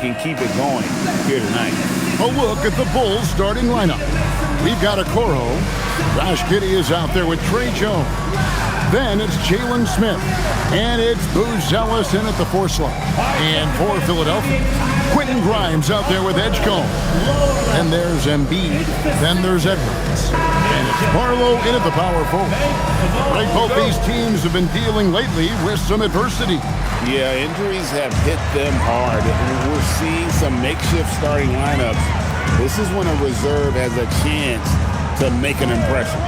can keep it going here tonight. A look at the Bulls starting lineup. We've got Okoro. Josh Giddey is out there with Trey Jones. Then it's Jalen Smith. And it's Booz Ellis in at the 4 slot. And for Philadelphia, Quentin Grimes out there with Edgecombe. Then there's Embiid. Then there's Edwards. And it's Barlow in at the power forward. Like both these teams have been dealing lately with some adversity. Yeah, injuries have hit them hard. We're seeing some makeshift starting lineups. This is when a reserve has a chance to make an impression.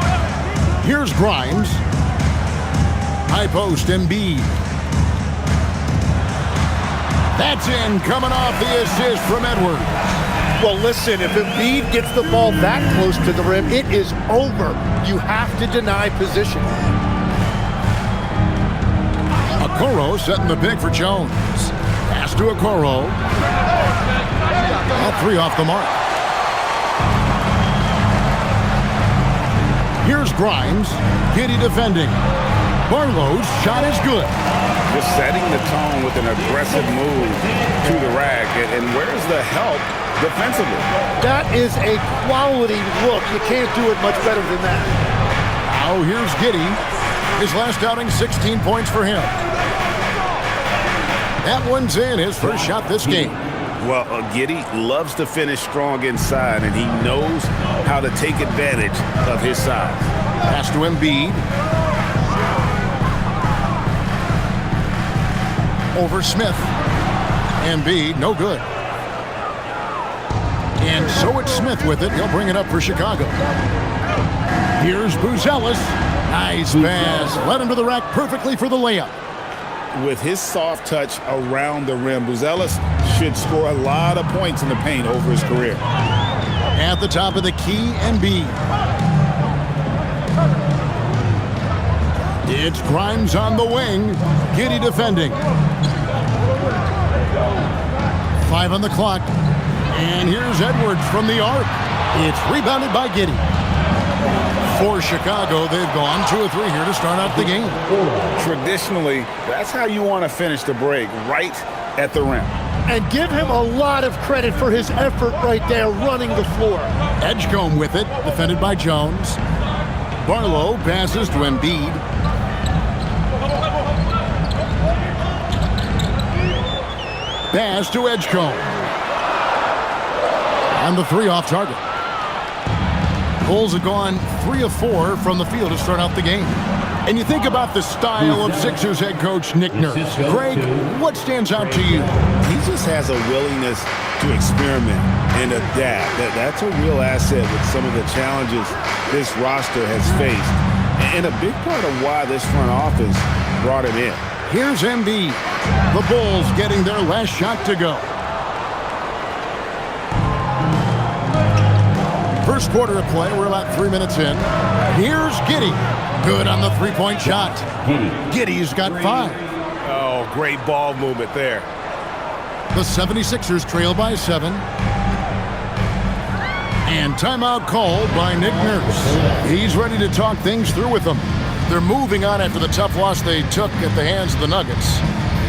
Here's Grimes. High post, Embiid. That's in, coming off the assist from Edwards. Well, listen, if Embiid gets the ball that close to the rim, it is over. You have to deny position. Okoro setting the pick for Jones. Pass to Okoro. All 3 off the mark. Here's Grimes. Giddey defending. Barlow's shot is good. Just setting the tone with an aggressive move to the rack. And where's the help defensively? That is a quality look. You can't do it much better than that. Now here's Giddey. His last outing, 16 points for him. That one's in, his first shot this game. Well, Giddey loves to finish strong inside, and he knows how to take advantage of his size. Pass to Embiid. Over Smith. Embiid, no good. And so it's Smith with it. He'll bring it up for Chicago. Here's Booz Ellis. Nice pass. Led him to the rack perfectly for the layup. With his soft touch around the rim, Booz Ellis should score a lot of points in the paint over his career. At the top of the key, Embiid. It's Grimes on the wing. Giddey defending. 5 on the clock. And here's Edwards from the arc. It's rebounded by Giddey. For Chicago, they've gone 2 of 3 here to start out the game. Traditionally, that's how you want to finish the break, right at the rim. And give him a lot of credit for his effort right there running the floor. Edgecombe with it, defended by Jones. Barlow passes to Embiid. Pass to Edgecombe. And the 3 off target. Bulls have gone 3 of 4 from the field to start out the game. And you think about the style of Sixers head coach Nick Nurse. Greg, what stands out to you? He just has a willingness to experiment and adapt. That's a real asset with some of the challenges this roster has faced. And a big part of why this front office brought him in. Here's Embiid. The Bulls getting their last shot to go. First quarter of play, we're about 3 minutes in. Here's Giddey. Good on the 3-point shot. Giddey's got 5. Oh, great ball movement there. The 76ers trail by 7. And timeout called by Nick Nurse. He's ready to talk things through with them. They're moving on after the tough loss they took at the hands of the Nuggets.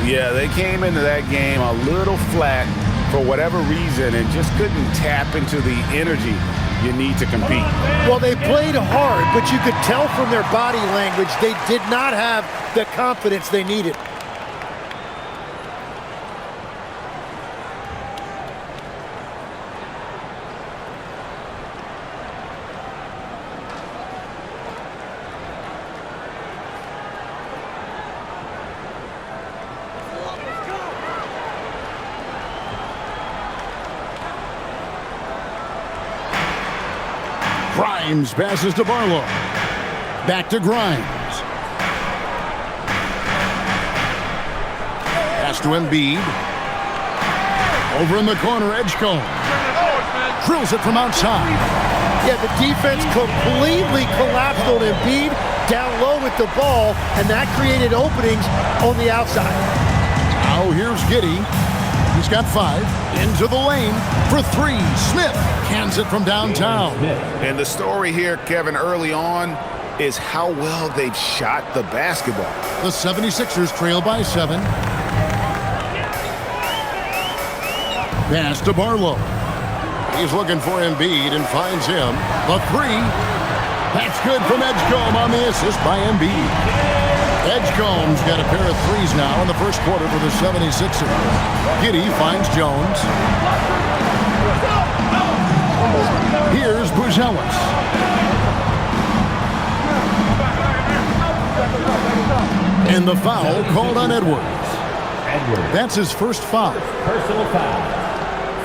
Yeah, they came into that game a little flat for whatever reason and just couldn't tap into the energy you need to compete. Well, they played hard, but you could tell from their body language they did not have the confidence they needed. Grimes passes to Barlow. Back to Grimes. Pass to Embiid. Over in the corner, Edgecombe. Drills it from outside. Yeah, the defense completely collapsed on Embiid down low with the ball, and that created openings on the outside. Now here's Giddey. He's got 5. Into the lane for 3. Smith cans it from downtown. And the story here, Kevin, early on is how well they've shot the basketball. The 76ers trail by 7. Pass to Barlow. He's looking for Embiid and finds him. The three. That's good from Edgecombe on the assist by Embiid. Edgecombe's got a pair of threes now in the first quarter for the 76ers. Giddey finds Jones. Here's Buzelis. And the foul called on Edwards. That's his first foul. Personal foul.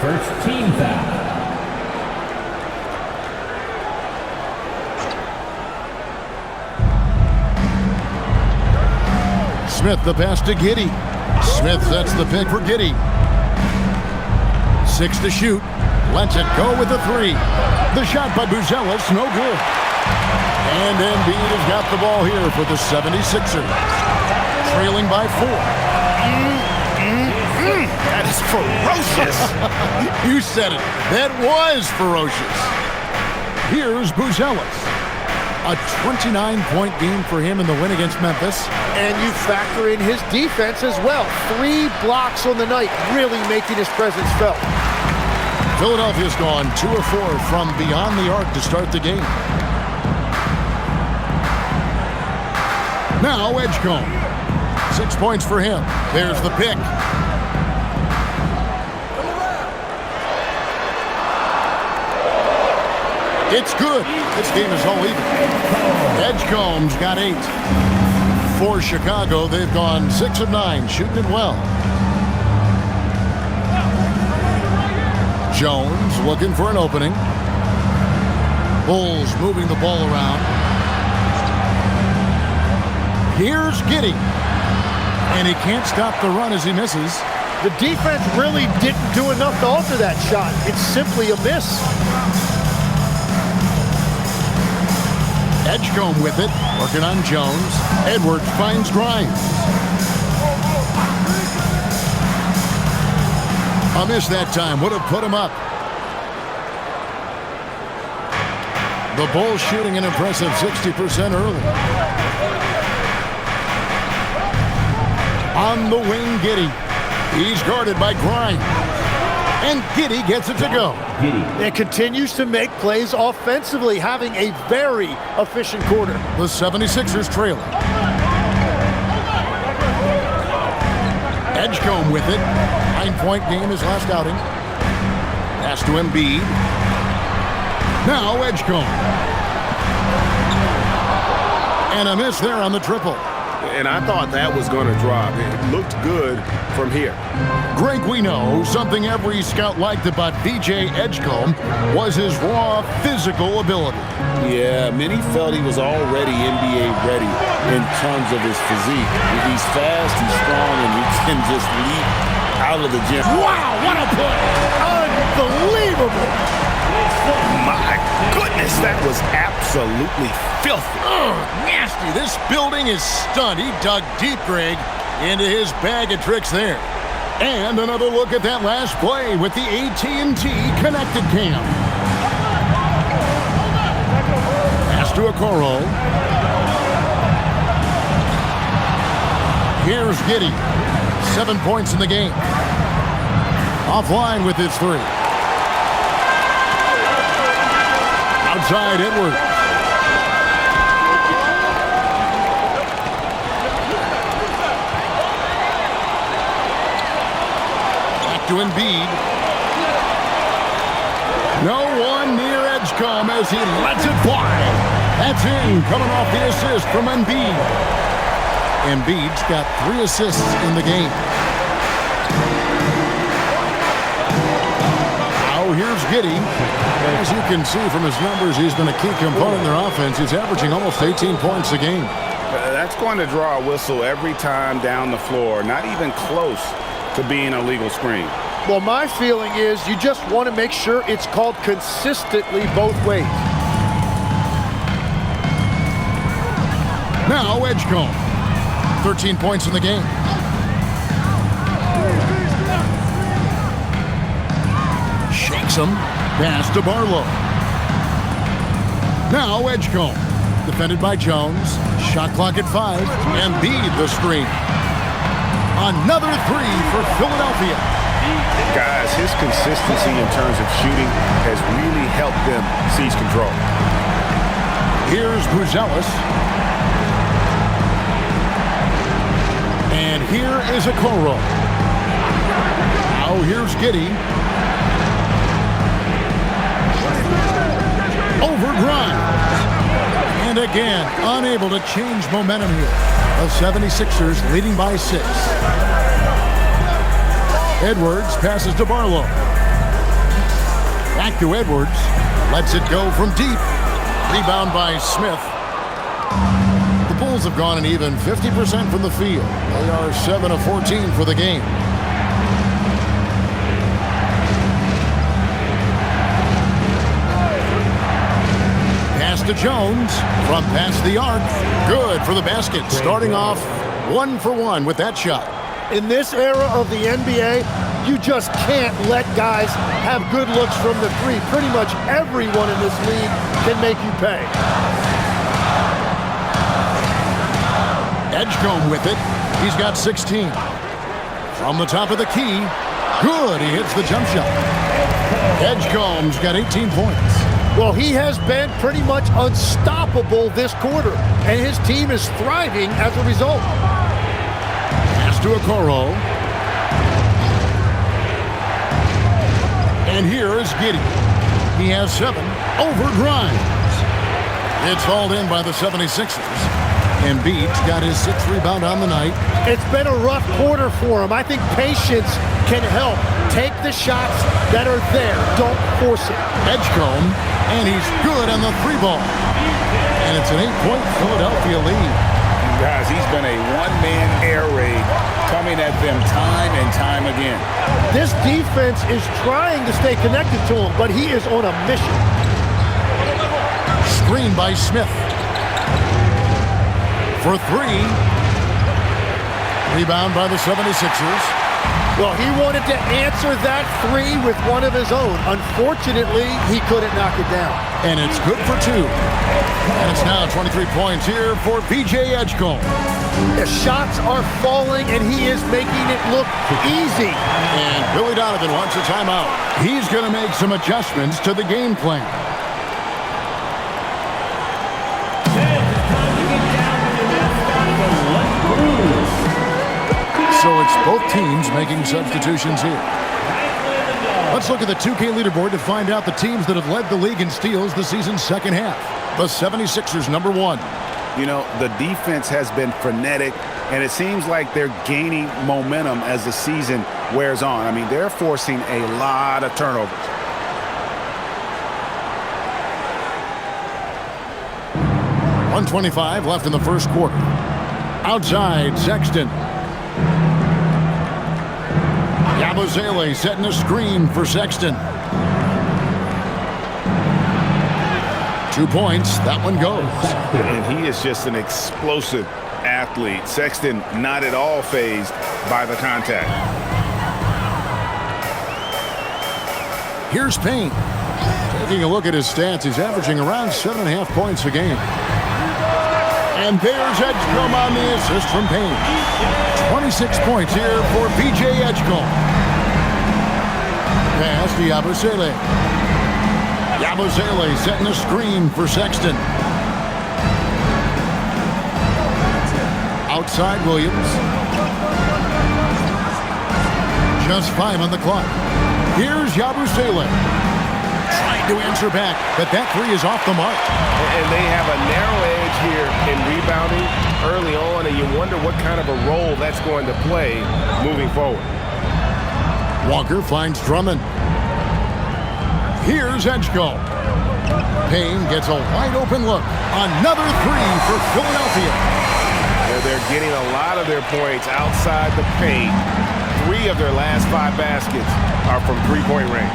First team foul. Smith the pass to Giddey. Smith sets the pick for Giddey. 6 to shoot. Lets it go with the three. The shot by Buzelis, no good. And Embiid has got the ball here for the 76ers. Trailing by 4. That is ferocious. You said it. That was ferocious. Here's Buzelis. A 29-point game for him in the win against Memphis. And you factor in his defense as well. 3 blocks on the night, really making his presence felt. Philadelphia's gone 2 of 4 from beyond the arc to start the game. Now Edgecombe. 6 points for him. There's the pick. It's good. This game is all even. Edgecombe's got 8. For Chicago, they've gone 6 of 9, shooting it well. Jones looking for an opening. Bulls moving the ball around. Here's Giddey. And he can't stop the run as he misses. The defense really didn't do enough to alter that shot. It's simply a miss. Edgecombe with it, working on Jones. Edwards finds Grimes. A miss that time, would have put him up. The Bulls shooting an impressive 60% early. On the wing, Giddey. He's guarded by Grimes. And Giddey gets it to go. It continues to make plays offensively, having a very efficient quarter. The 76ers trailing. Edgecombe with it. 9-point game his last outing. Pass to Embiid. Now Edgecombe. And a miss there on the triple. And I thought that was going to drop. It looked good from here. Greg, we know something every scout liked about B.J. Edgecombe was his raw physical ability. Yeah, many felt he was already NBA ready in terms of his physique. He's fast, he's strong, and he can just leap out of the gym. Wow, what a play! Unbelievable! My goodness, that was absolutely filthy. Nasty. This building is stunned. He dug deep, Greg, into his bag of tricks there. And another look at that last play with the AT&T Connected Cam. Pass to Okoro. Here's Giddey. 7 points in the game. Offline with his 3. Outside Edwards. Back to Embiid. No one near Edgecombe as he lets it fly. That's in, coming off the assist from Embiid. Embiid's got 3 assists in the game. Now here's Giddey. As you can see from his numbers, he's been a key component in their offense. He's averaging almost 18 points a game. That's going to draw a whistle every time down the floor. Not even close to being a legal screen. Well, my feeling is you just want to make sure it's called consistently both ways. Now Edgecombe. 13 points in the game. Shakes him. Pass to Barlow. Now Edgecombe. Defended by Jones. Shot clock at 5. Embiid the screen. Another 3 for Philadelphia. Guys, his consistency in terms of shooting has really helped them seize control. Here's Buzelis. And here is Okoro. Now here's Giddey. Over Grimes. And again, unable to change momentum here. The 76ers leading by 6. Edwards passes to Barlow. Back to Edwards. Lets it go from deep. Rebound by Smith. The Bulls have gone an even 50% from the field. They are 7 of 14 for the game. Pass to Jones from past the arc. Good for the basket. Starting off 1 for 1 with that shot. In this era of the NBA, you just can't let guys have good looks from the three. Pretty much everyone in this league can make you pay. Edgecombe with it. He's got 16. From the top of the key. Good. He hits the jump shot. Edgecombe's got 18 points. Well, he has been pretty much unstoppable this quarter, and his team is thriving as a result. Pass to Okoro. And here is Giddey. He has 7 over Grimes. It's hauled in by the 76ers. Embiid's got his 6th rebound on the night. It's been a rough quarter for him. I think patience can help. Take the shots that are there. Don't force it. Edgecombe, and he's good on the 3 ball. And it's an 8-point Philadelphia lead. Guys, he's been a one-man air raid coming at them time and time again. This defense is trying to stay connected to him, but he is on a mission. Screen by Smith. For 3. Rebound by the 76ers. Well, he wanted to answer that 3 with one of his own. Unfortunately, he couldn't knock it down. And it's good for 2. And it's now 23 points here for VJ Edgecombe. The shots are falling, and he is making it look easy. And Billy Donovan wants a timeout. He's going to make some adjustments to the game plan. So it's both teams making substitutions here. Let's look at the 2K leaderboard to find out the teams that have led the league in steals the season's second half. The 76ers, number 1. You know, the defense has been frenetic, and it seems like they're gaining momentum as the season wears on. I mean, they're forcing a lot of turnovers. .125 left in the first quarter. Outside, Sexton. Yabusele setting a screen for Sexton. 2 points. That one goes. And he is just an explosive athlete. Sexton not at all fazed by the contact. Here's Payne. Taking a look at his stats, he's averaging around 7.5 points a game. And there's Edgecombe on the assist from Payne. 26 points here for VJ Edgecombe. Pass to Yabusele. Yabusele setting a screen for Sexton. Outside Williams. Just 5 on the clock. Here's Yabusele. Trying to answer back, but that 3 is off the mark. And they have a narrow edge here in rebounding early on, and you wonder what kind of a role that's going to play moving forward. Walker finds Drummond. Here's Edgecombe. Payne gets a wide-open look. Another 3 for Philadelphia. They're getting a lot of their points outside the paint. 3 of their last 5 baskets are from three-point range.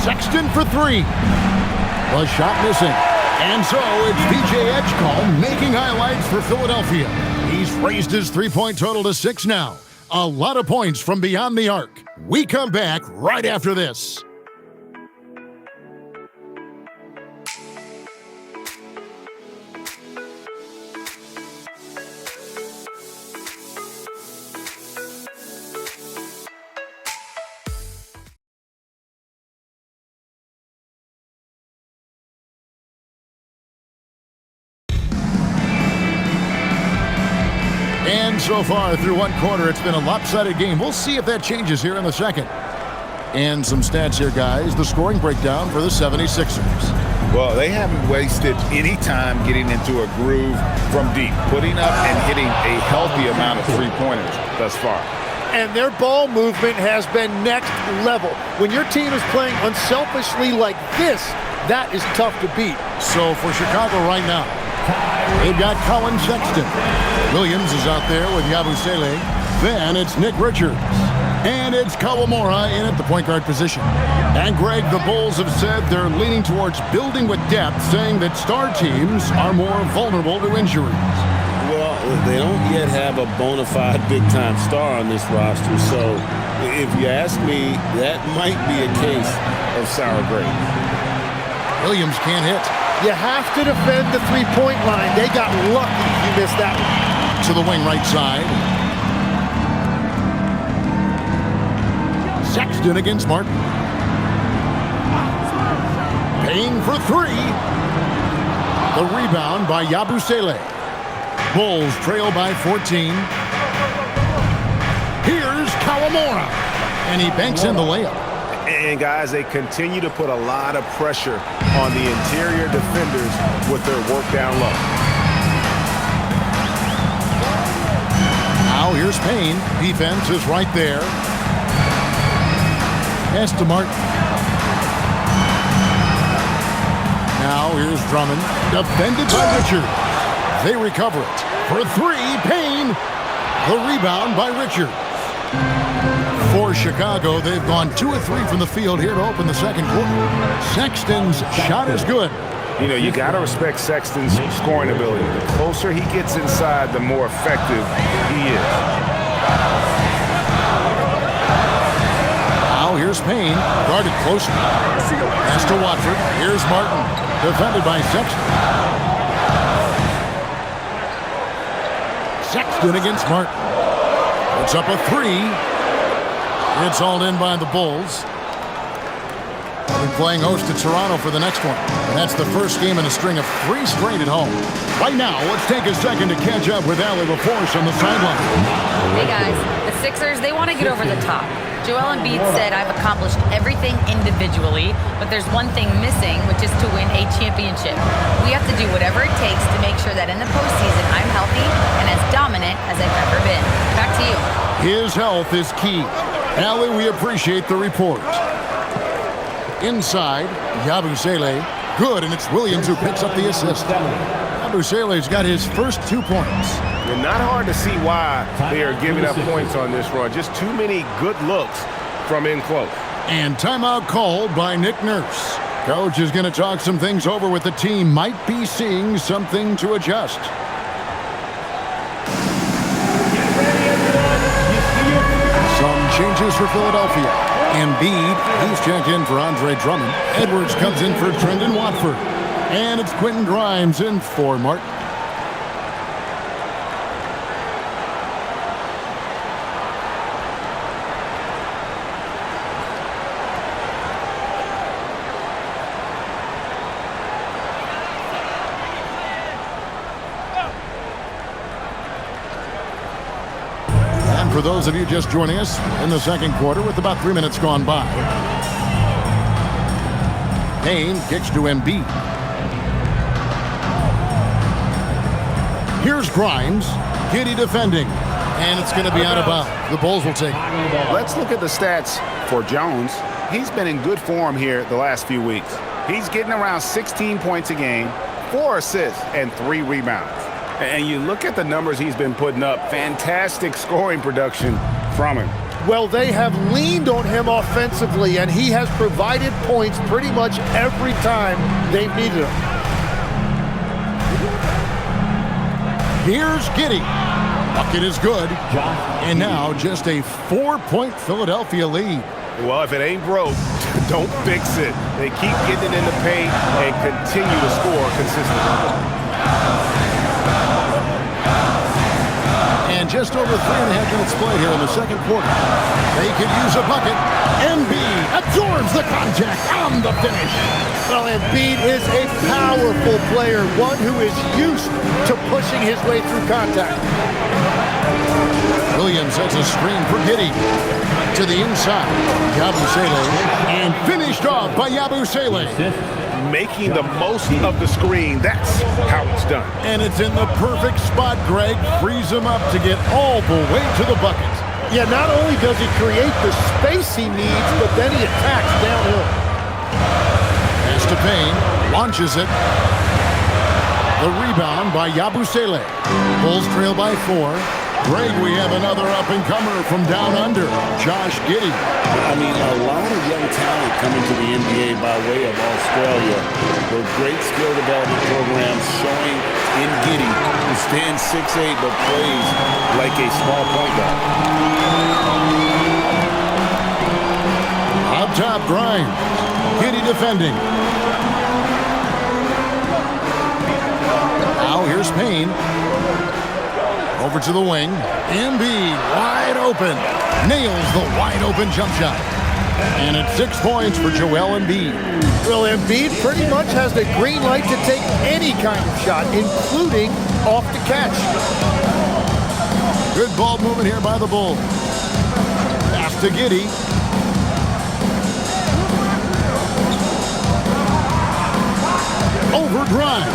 Sexton for 3. The shot missing. And so it's VJ Edgecombe making highlights for Philadelphia. He's raised his 3-point total to 6 now. A lot of points from beyond the arc. We come back right after this. And so far through one quarter, it's been a lopsided game. We'll see if that changes here in the second. And some stats here, guys. The scoring breakdown for the 76ers. Well, they haven't wasted any time getting into a groove from deep, putting up and hitting a healthy amount of three-pointers thus far. And their ball movement has been next level. When your team is playing unselfishly like this, that is tough to beat. So for Chicago right now, they've got Colin Sexton. Williams is out there with Yabusele. Then it's Nick Richards. And it's Kawamura in at the point guard position. And Greg, the Bulls have said they're leaning towards building with depth, saying that star teams are more vulnerable to injuries. Well, they don't yet have a bona fide big-time star on this roster, so if you ask me, that might be a case of sour grapes. Williams can't hit. You have to defend the three-point line. They got lucky you missed that one. To the wing right side. Sexton against Martin. Payne for three. The rebound by Yabusele. Bulls trail by 14. Here's Kawamura. And he banks in the layup. And, guys, they continue to put a lot of pressure on the interior defenders with their work down low. Now here's Payne. Defense is right there. Pass to Martin. Now here's Drummond. Defended by Richard. They recover it. For three, Payne. The rebound by Richard. For Chicago, they've gone 2 of 3 from the field here to open the second quarter. Sexton's shot is good. You know, you got to respect Sexton's scoring ability. The closer he gets inside, the more effective he is. Now here's Payne, guarded closely. Pass to Watford. Here's Martin, defended by Sexton. Sexton against Martin. Puts up a three. It's hauled in by the Bulls. They're playing host to Toronto for the next one. And that's the first game in a string of 3 straight at home. Right now, let's take a second to catch up with Allie LaForce on the sideline. Hey guys, the Sixers, they want to get over the top. Joel Embiid said, I've accomplished everything individually, but there's one thing missing, which is to win a championship. We have to do whatever it takes to make sure that in the postseason I'm healthy and as dominant as I've ever been. Back to you. His health is key. Allie, we appreciate the report. Inside, Yabusele. Good, and it's Williams who picks up the assist. Yabusele's got his first 2 points. And not hard to see why they are giving up points on this run. Just too many good looks from in close. And timeout called by Nick Nurse. Coach is going to talk some things over with the team. Might be seeing something to adjust. Some changes for Philadelphia. Embiid, he's checked in for Andre Drummond. Edwards comes in for Trendon Watford. And it's Quentin Grimes in for Martin. For those of you just joining us in the second quarter with about 3 minutes gone by. Payne kicks to Embiid. Here's Grimes. Giddy defending. And it's going to be out of bounds. The Bulls will take it. Let's look at the stats for Jones. He's been in good form here the last few weeks. He's getting around 16 points a game, 4 assists, and 3 rebounds. And you look at the numbers he's been putting up, fantastic scoring production from him. Well, they have leaned on him offensively, and he has provided points pretty much every time they've needed him. Here's Giddy. Bucket is good. And now just a 4-point Philadelphia lead. Well, if it ain't broke, don't fix it. They keep getting it in the paint and continue to score consistently. And just over 3.5 minutes played here in the second quarter. They could use a bucket. Embiid absorbs the contact on the finish. Well, Embiid is a powerful player, one who is used to pushing his way through contact. Williams sets a screen for Giddey. To the inside. Yabusele. And finished off by Yabusele. Making the most of the screen. That's how it's done. And it's in the perfect spot, Greg. Frees him up to get all the way to the bucket. Yeah, not only does he create the space he needs, but then he attacks downhill. Pass to Payne. Launches it. The rebound by Yabusele. Bulls trail by 4. Greg, we have another up-and-comer from down under, Josh Giddey. I mean, a lot of young talent coming to the NBA by way of Australia. The great skill development programs showing in Giddey, who stands 6'8", but plays like a small point guard. Up top, Grimes. Giddey defending. Now here's Payne. Over to the wing. Embiid wide open. Nails the wide open jump shot. And it's 6 points for Joel Embiid. Well, Embiid pretty much has the green light to take any kind of shot, including off the catch. Good ball movement here by the Bulls. Pass to Giddey. Over Grimes.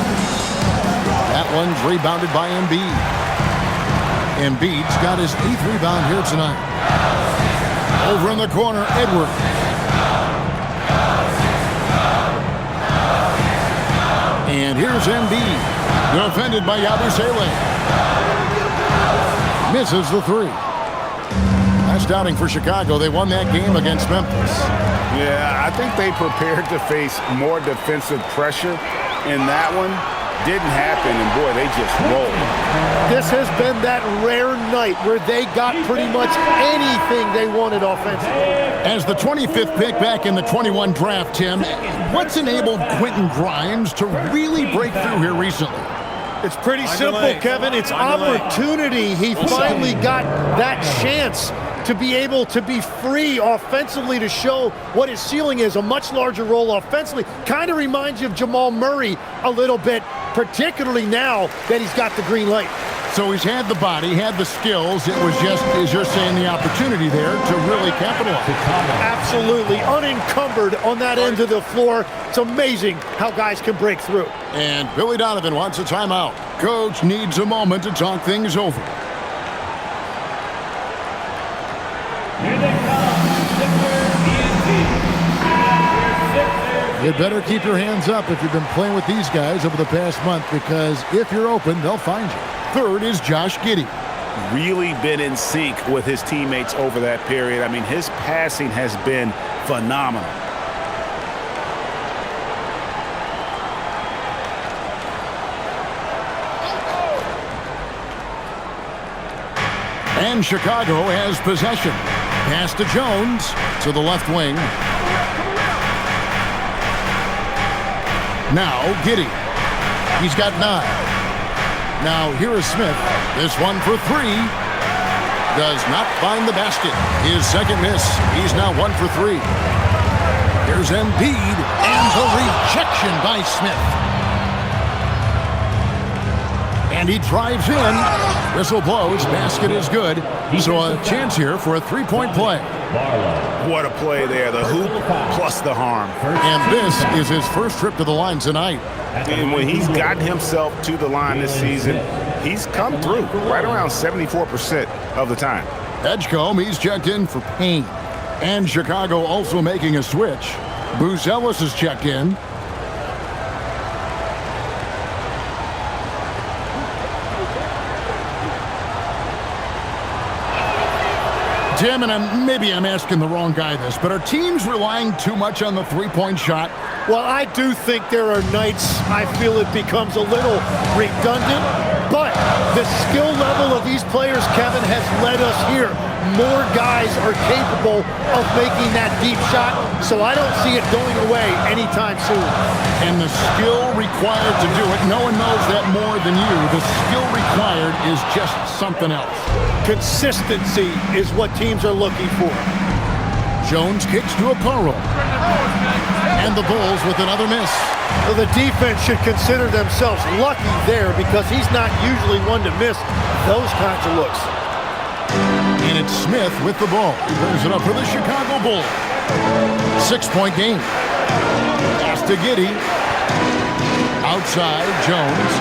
That one's rebounded by Embiid. Embiid's got his 8th rebound here tonight. Over in the corner, Edwards. And here's Embiid. Defended by Yabusele. Misses the 3. Last outing for Chicago. They won that game against Memphis. Yeah, I think they prepared to face more defensive pressure in that one. Didn't happen, and boy, they just rolled. This has been that rare night where they got pretty much anything they wanted offensively. As the 25th pick back in the 21 draft, Tim, what's enabled Quentin Grimes to really break through here recently? It's pretty simple, Kevin. It's opportunity. He finally got that chance to be able to be free offensively to show what his ceiling is, a much larger role offensively. Kind of reminds you of Jamal Murray a little bit, particularly now that he's got the green light. So he's had the body, had the skills. It was just, as you're saying, the opportunity there to really capitalize. Absolutely. Unencumbered on that end of the floor. It's amazing how guys can break through. And Billy Donovan wants a timeout. Coach needs a moment to talk things over. Here they come, Sixers. You better keep your hands up if you've been playing with these guys over the past month, because if you're open, they'll find you. Third is Josh Giddey. Really been in sync with his teammates over that period. I mean, his passing has been phenomenal. And Chicago has possession. Pass to Jones to the left wing. Now Giddey. He's got 9. Now here is Smith. This one for 3. Does not find the basket. His second miss. He's now 1 for 3. Here's Embiid. And the rejection by Smith. And he drives in. Whistle blows. Basket is good. So a chance here for a 3-point play. What a play there. The hoop plus the harm. And this is his first trip to the line tonight. And when he's gotten himself to the line this season, he's come through right around 74% of the time. Edgecombe, he's checked in for Payne. And Chicago also making a switch. Buzelis is checked in. Tim, and maybe I'm asking the wrong guy this, but are teams relying too much on the three-point shot? Well, I do think there are nights I feel it becomes a little redundant, but The skill level of these players, Kevin, has led us here. More guys are capable of making that deep shot, so I don't see it going away anytime soon. And the skill required to do it, no one knows that more than you. The skill required is just something else. Consistency is what teams are looking for. Jones kicks to Okoro. And the Bulls with another miss. Well, the defense should consider themselves lucky there because he's not usually one to miss those kinds of looks. And it's Smith with the ball. He brings it up for the Chicago Bulls. 6-point game. Pass to Giddey. Outside, Jones.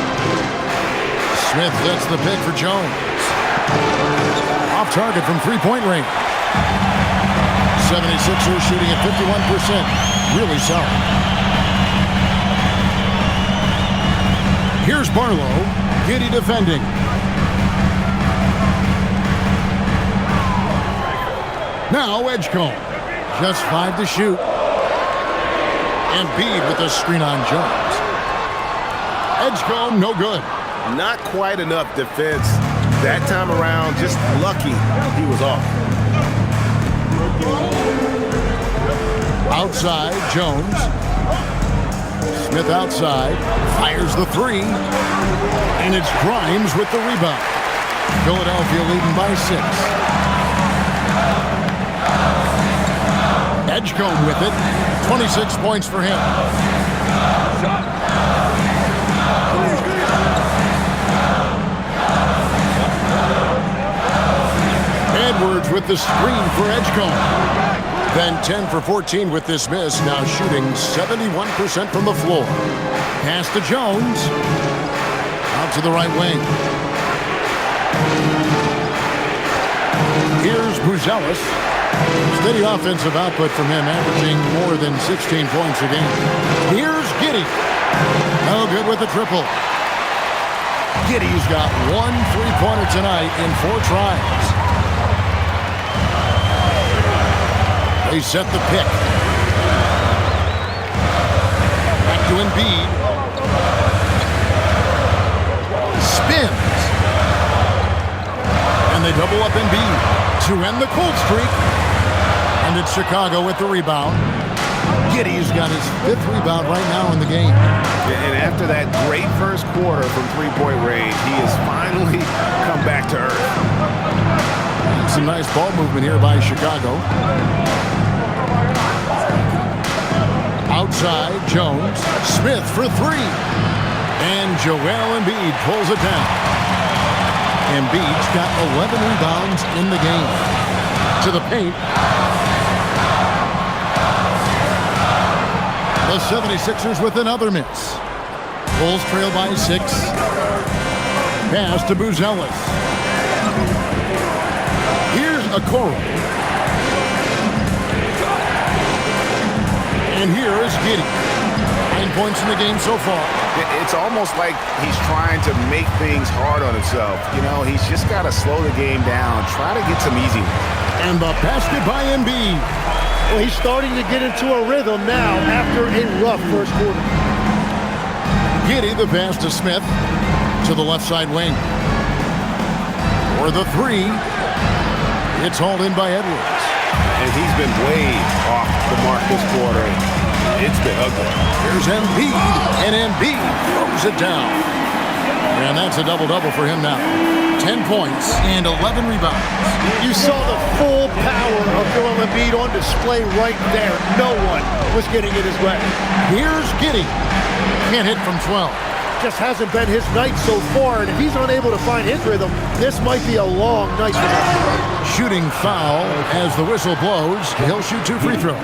Smith gets the pick for Jones. Off target from three-point range. 76ers shooting at 51%. Really solid. Here's Barlow. Giddey defending. Now Edgecombe. Just 5 to shoot. Embiid with the screen on Jones. Edgecombe, no good. Not quite enough defense that time around. Just lucky he was off. Outside, Jones. Smith outside. Fires the three. And it's Grimes with the rebound. Philadelphia leading by 6. Edgecombe with it. 26 points for him. Edwards with the screen for Edgecombe. Then 10 for 14 with this miss. Now shooting 71% from the floor. Pass to Jones. Out to the right wing. Here's Buzelis. Steady offensive output from him, averaging more than 16 points a game. Here's Giddey. No good with the triple. Giddey's got 1 3-pointer tonight in 4 tries. They set the pick. Back to Embiid. Spins. And they double up Embiid to end the cold streak. And it's Chicago with the rebound. Giddey's got his 5th rebound right now in the game. And after that great first quarter from three-point range, he has finally come back to earth. Some nice ball movement here by Chicago. Outside, Jones. Smith for 3. And Joel Embiid pulls it down. Embiid's got 11 rebounds in the game. To the paint. The 76ers with another miss. Bulls trail by 6. Pass to Buzelis. Here's Okoro. And here is Giddey. 9 points in the game so far. It's almost like he's trying to make things hard on himself. You know, he's just got to slow the game down, try to get some easy ones. And the basket by Embiid. Well, he's starting to get into a rhythm now after a rough first quarter. Giddey, the pass to Smith. To the left side wing. For the 3. It's hauled in by Edwards. And he's been way off the mark this quarter. It's been ugly. Here's Embiid, and Embiid throws it down. And that's a double-double for him now. 10 points and 11 rebounds. You saw the full power of Joel Embiid on display right there. No one was getting in his way. Here's Giddey. Can't hit from 12. Just hasn't been his night so far, and if he's unable to find his rhythm, this might be a long night for him. Shooting foul as the whistle blows. He'll shoot 2 free throws.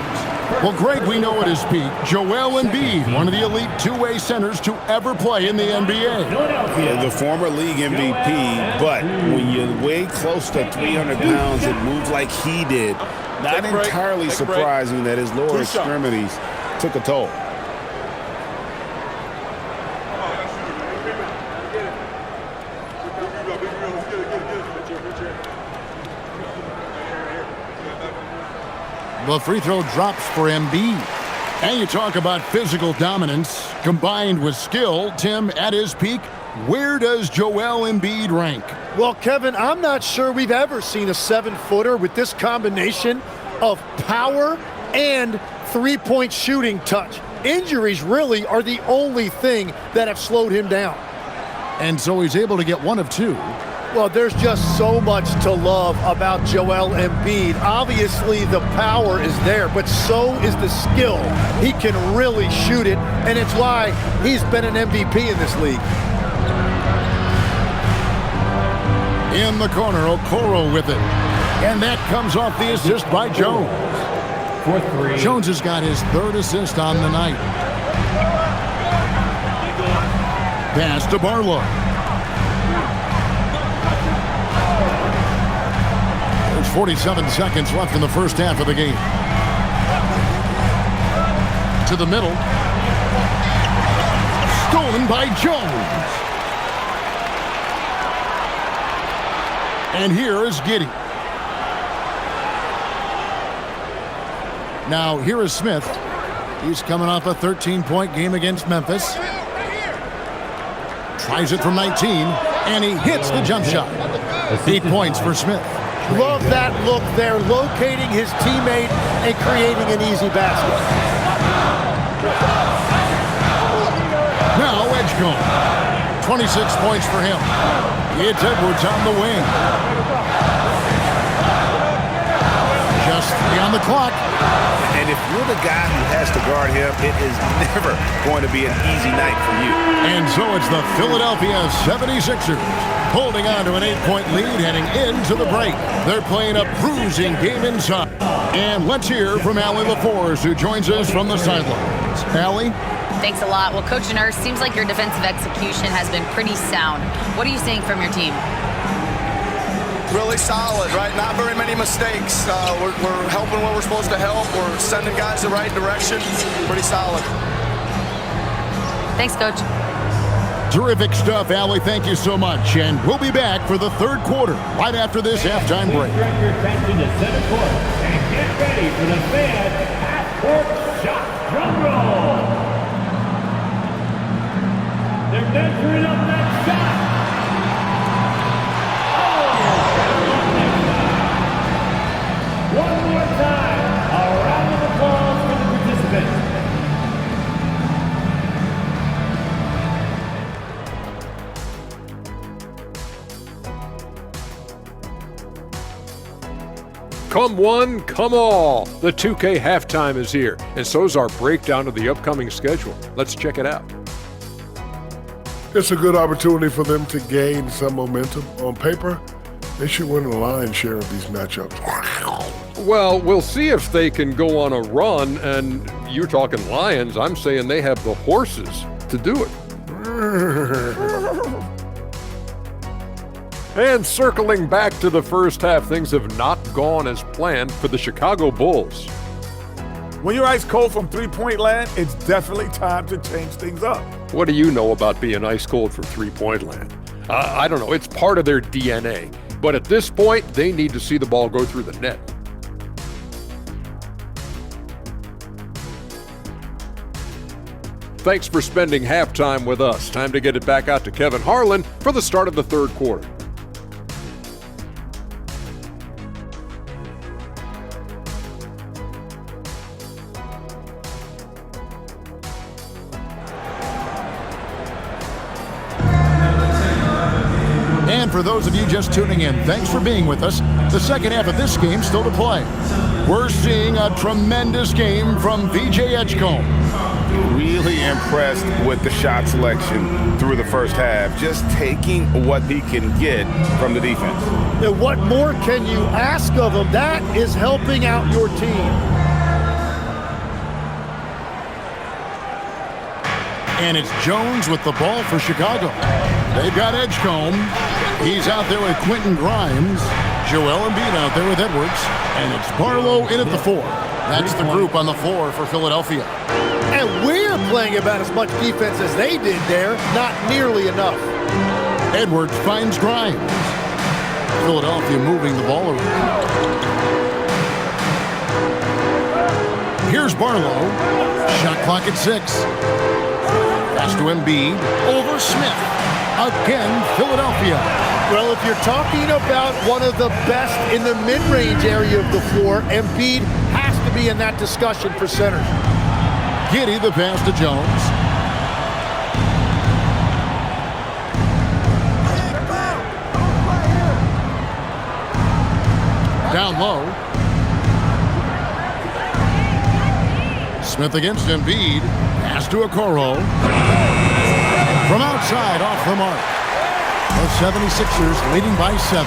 Well, Greg, we know at his peak, Joel Embiid, one of the elite two-way centers to ever play in the NBA. Yeah, the former league MVP, but when you weigh close to 300 pounds and move like he did, not entirely surprising that his lower extremities took a toll. The free throw drops for Embiid. And you talk about physical dominance combined with skill. Tim, at his peak, Where does Joel Embiid rank? Well, Kevin, I'm not sure we've ever seen a 7-footer with this combination of power and three-point shooting touch. Injuries really are the only thing that have slowed him down. And so he's able to get 1 of 2. Well, there's just so much to love about Joel Embiid. Obviously, the power is there, but so is the skill. He can really shoot it, and it's why he's been an MVP in this league. In the corner, Okoro with it. And that comes off the assist by Jones. For 3. Jones has got his 3rd assist on the night. Pass to Barlow. There's 47 seconds left in the first half of the game. To the middle. Stolen by Jones. And here is Giddey. Now here is Smith. He's coming off a 13-point game against Memphis. Tries it from 19, and he hits the jump shot. 8 points for Smith. Love that look there, locating his teammate and creating an easy basket. Now Edgecombe. 26 points for him. It's Edwards on the wing. Just 3 on the clock. And if you're the guy who has to guard him, it is never going to be an easy night for you. And so it's the Philadelphia 76ers holding on to an 8-point lead heading into the break. They're playing a bruising game inside. And let's hear from Allie LaForce, who joins us from the sidelines. Allie? Thanks a lot. Well, Coach Nurse, seems like your defensive execution has been pretty sound. What are you seeing from your team? Really solid, right? Not very many mistakes. We're helping where we're supposed to help. We're sending guys the right direction. Pretty solid. Thanks, Coach. Terrific stuff, Allie. Thank you so much. And we'll be back for the 3rd quarter right after this halftime break. Direct your attention to center court and get ready for the fan half-court shot drum roll. They're measuring up that shot. One more time, a round of applause for the participants. Come one, come all. The 2K halftime is here, and so is our breakdown of the upcoming schedule. Let's check it out. It's a good opportunity for them to gain some momentum. On paper, they should win the lion's share of these matchups. Well, we'll see if they can go on a run, and you're talking Lions. I'm saying they have the horses to do it. And circling back to the first half, things have not gone as planned for the Chicago Bulls. When you're ice cold from three-point land, it's definitely time to change things up. What do you know about being ice cold from three-point land? I don't know. It's part of their DNA. But at this point, they need to see the ball go through the net. Thanks for spending halftime with us. Time to get it back out to Kevin Harlan for the start of the 3rd quarter. And for those of you just tuning in, thanks for being with us. The second half of this game still to play. We're seeing a tremendous game from VJ Edgecombe. Really impressed with the shot selection through the first half, just taking what he can get from the defense. And what more can you ask of him? That is helping out your team. And it's Jones with the ball for Chicago. They've got Edgecombe. He's out there with Quentin Grimes. Joel Embiid out there with Edwards. And it's Barlow in at the 4. That's the group on the floor for Philadelphia. And we're playing about as much defense as they did there. Not nearly enough. Edwards finds Grimes. Philadelphia moving the ball around. Here's Barlow. Shot clock at 6. Pass to Embiid. Over Smith. Again, Philadelphia. Well, if you're talking about one of the best in the mid-range area of the floor, Embiid has to be in that discussion for center. Giddey the pass to Jones. Down low. Smith against Embiid. Pass to Okoro. From outside, off the mark. The 76ers leading by 7.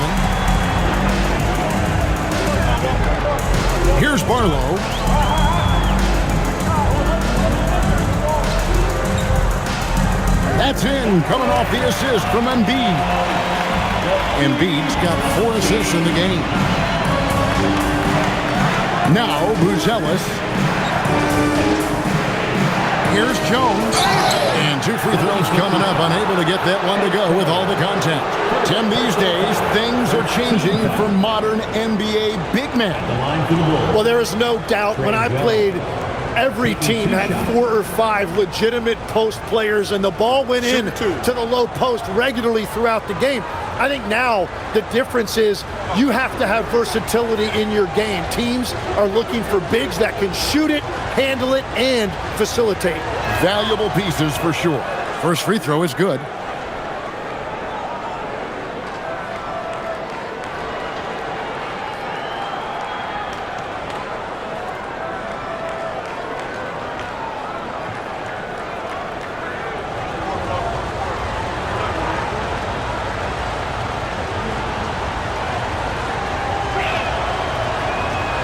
Here's Barlow. That's in, coming off the assist from Embiid. Embiid's got 4 assists in the game. Now, Buzelis. Here's Jones. And 2 free throws coming up, unable to get that one to go with all the contact. Tim, these days, things are changing for modern NBA big men. Well, there is no doubt when I played, every team had 4 or 5 legitimate post players, and the ball went in to the low post regularly throughout the game. I think now the difference is you have to have versatility in your game. Teams are looking for bigs that can shoot it, handle it, and facilitate. Valuable pieces for sure. First free throw is good.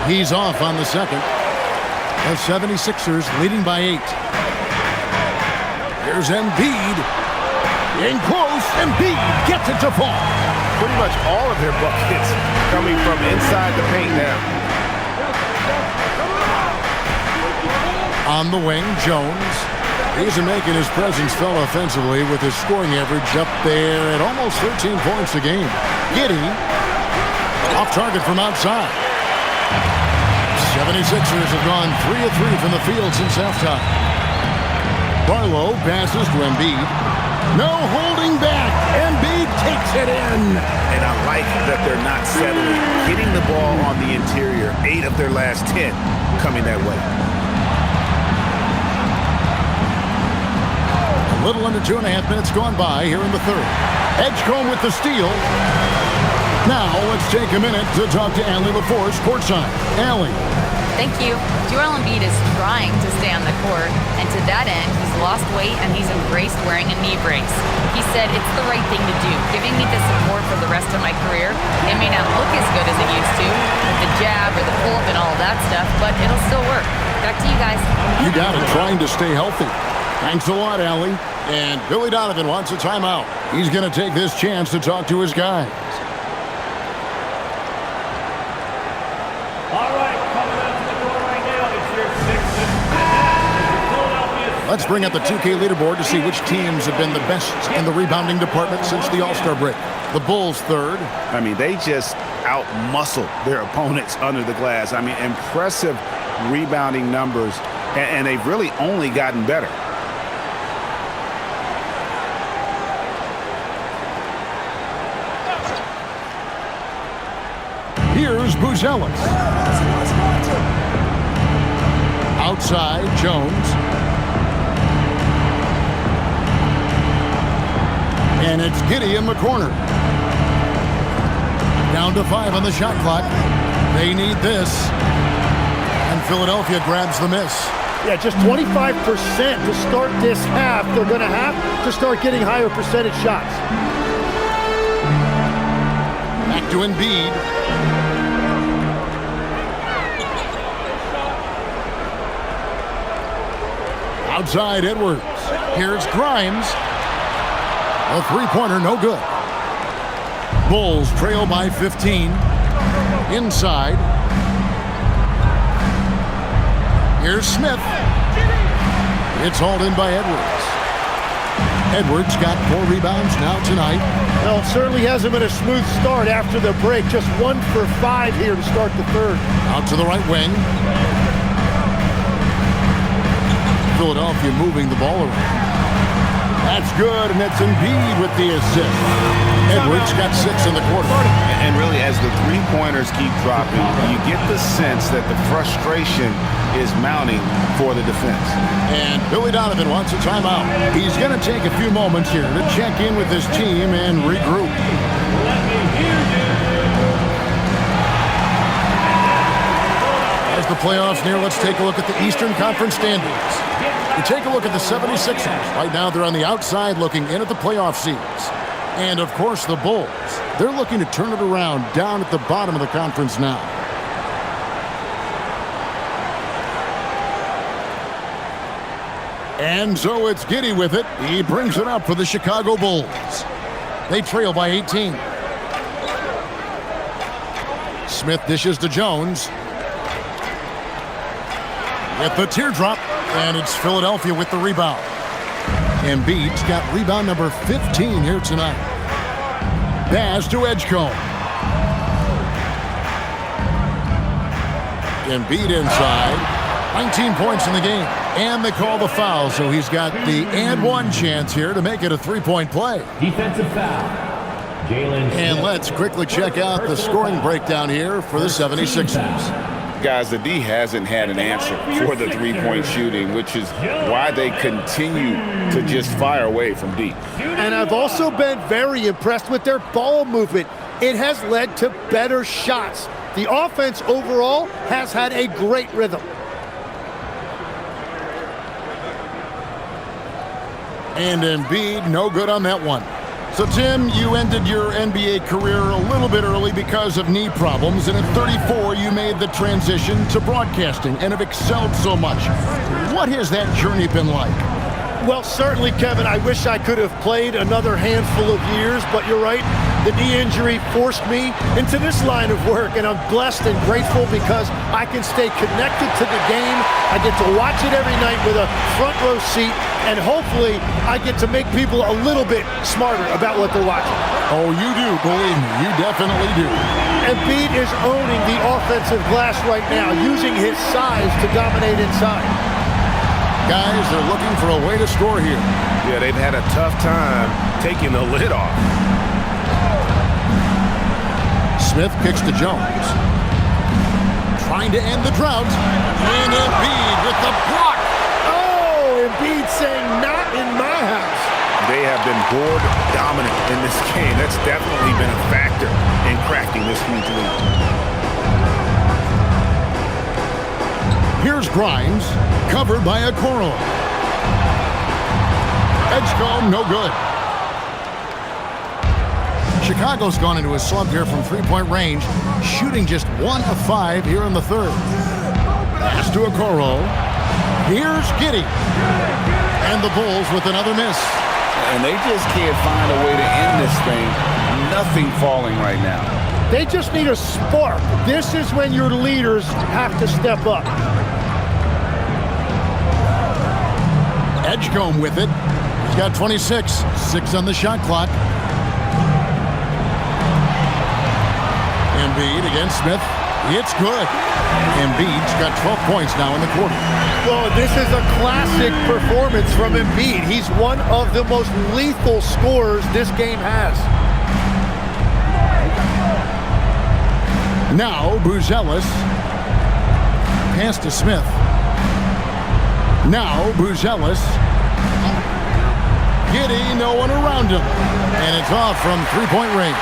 He's off on the second. The 76ers leading by 8. Here's Embiid. In close. Embiid gets it to fall. Pretty much all of their buckets coming from inside the paint now. On the wing, Jones. He's making his presence felt offensively with his scoring average up there at almost 13 points a game. Giddey. Off target from outside. 76ers have gone 3 of 3 from the field since halftime. Barlow passes to Embiid. No holding back. Embiid takes it in. And I like that they're not settling. Hitting the ball on the interior. 8 of their last 10 coming that way. A little under 2.5 minutes gone by here in the third. Edgecombe with the steal. Now let's take a minute to talk to Allie LaForce courtside. Allie. Thank you. Joel Embiid is trying to stay on the court, and to that end, he's lost weight and he's embraced wearing a knee brace. He said, it's the right thing to do, giving me the support for the rest of my career. It may not look as good as it used to, with the jab or the pull-up and all that stuff, but it'll still work. Back to you guys. You got it, trying to stay healthy. Thanks a lot, Allie. And Billy Donovan wants a timeout. He's going to take this chance to talk to his guys. Let's bring up the 2K leaderboard to see which teams have been the best in the rebounding department since the All-Star break. The Bulls third. I mean, they just out-muscle their opponents under the glass. I mean, impressive rebounding numbers, and they've really only gotten better. Here's Buzelis. Outside, Jones. And it's Giddey in the corner. Down to 5 on the shot clock. They need this. And Philadelphia grabs the miss. Yeah, just 25% to start this half. They're going to have to start getting higher percentage shots. Back to Embiid. Outside, Edwards. Here's Grimes. A three-pointer, no good. Bulls trail by 15. Inside. Here's Smith. It's hauled in by Edwards. Edwards got 4 rebounds now tonight. Well, it certainly hasn't been a smooth start after the break. Just 1 for 5 here to start the third. Out to the right wing. Philadelphia moving the ball around. That's good, and it's Embiid with the assist. Edwards got 6 in the quarter. And really, as the three-pointers keep dropping, you get the sense that the frustration is mounting for the defense. And Billy Donovan wants a timeout. He's going to take a few moments here to check in with his team and regroup. As the playoffs near, let's take a look at the Eastern Conference standings. We take a look at the 76ers. Right now, they're on the outside looking in at the playoff seeds. And, of course, the Bulls. They're looking to turn it around down at the bottom of the conference now. And so it's Giddey with it. He brings it up for the Chicago Bulls. They trail by 18. Smith dishes to Jones. With the teardrop, and it's Philadelphia with the rebound. Embiid's got rebound number 15 here tonight. Pass to Edgecombe. Embiid inside. 19 points in the game. And they call the foul, so he's got the and one chance here to make it a three-point play. Defensive foul. Jalen. And let's quickly check out the scoring breakdown here for the 76ers. Guys, the D hasn't had an answer for the three-point shooting, which is why they continue to just fire away from deep. And I've also been very impressed with their ball movement. It has led to better shots. The offense overall has had a great rhythm. And Embiid, no good on that one. So, Tim, you ended your NBA career a little bit early because of knee problems, and at 34, you made the transition to broadcasting and have excelled so much. What has that journey been like? Well, certainly, Kevin, I wish I could have played another handful of years, but you're right. The knee injury forced me into this line of work, and I'm blessed and grateful because I can stay connected to the game. I get to watch it every night with a front row seat, and hopefully I get to make people a little bit smarter about what they're watching. Oh, you do, believe me, you definitely do. Embiid is owning the offensive glass right now, using his size to dominate inside. Guys, they're looking for a way to score here. Yeah, they've had a tough time taking the lid off. Smith kicks to Jones. Trying to end the drought. And Embiid with the block. Oh, Embiid saying not in my house. They have been board dominant in this game. That's definitely been a factor in cracking this huge lead. Here's Grimes, covered by Okoro. Edgecombe, no good. Chicago's gone into a slump here from three-point range, shooting just 1 of 5 here in the third. Pass to Okoro. Here's Giddey. And the Bulls with another miss. And they just can't find a way to end this thing. Nothing falling right now. They just need a spark. This is when your leaders have to step up. Edgecombe with it. He's got 26. 6 on the shot clock. Embiid against Smith. It's good. Embiid's got 12 points now in the quarter. Well, this is a classic performance from Embiid. He's one of the most lethal scorers this game has. Now, Buzelis. Pass to Smith. Now, Buzelis. Giddey, no one around him. And it's off from three-point range.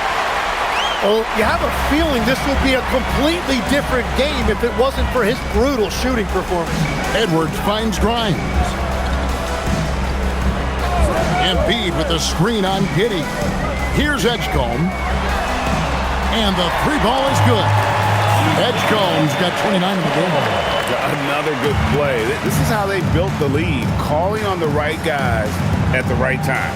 Well, you have a feeling this would be a completely different game if it wasn't for his brutal shooting performance. Edwards finds Grimes. Embiid with a screen on Giddey. Here's Edgecombe. And the three ball is good. Edgecombe's got 29 in the game. Another good play. This is how they built the lead, calling on the right guys at the right time.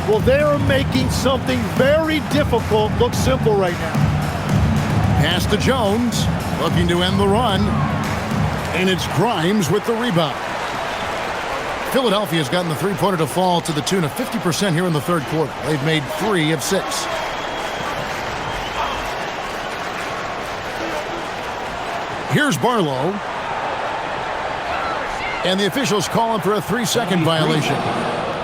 Well, they're making something very difficult look simple right now. Pass to Jones, looking to end the run. And it's Grimes with the rebound. Philadelphia's gotten the three-pointer to fall to the tune of 50% here in the third quarter. They've made 3 of 6. Here's Barlow. And the officials calling for a 3-second violation.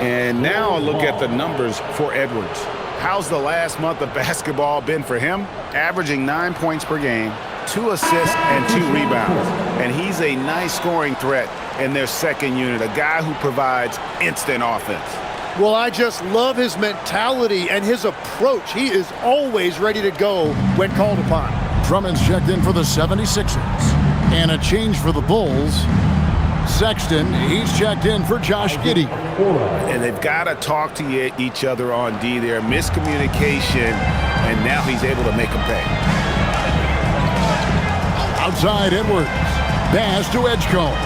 And now look at the numbers for Edwards. How's the last month of basketball been for him? Averaging 9 points per game, 2 assists, and 2 rebounds. And he's a nice scoring threat in their second unit, a guy who provides instant offense. Well, I just love his mentality and his approach. He is always ready to go when called upon. Drummond's checked in for the 76ers. And a change for the Bulls. Sexton, he's checked in for Josh Giddey. And they've got to talk to each other on D there. Miscommunication, and now he's able to make them pay. Outside Edwards. Pass to Edgecombe.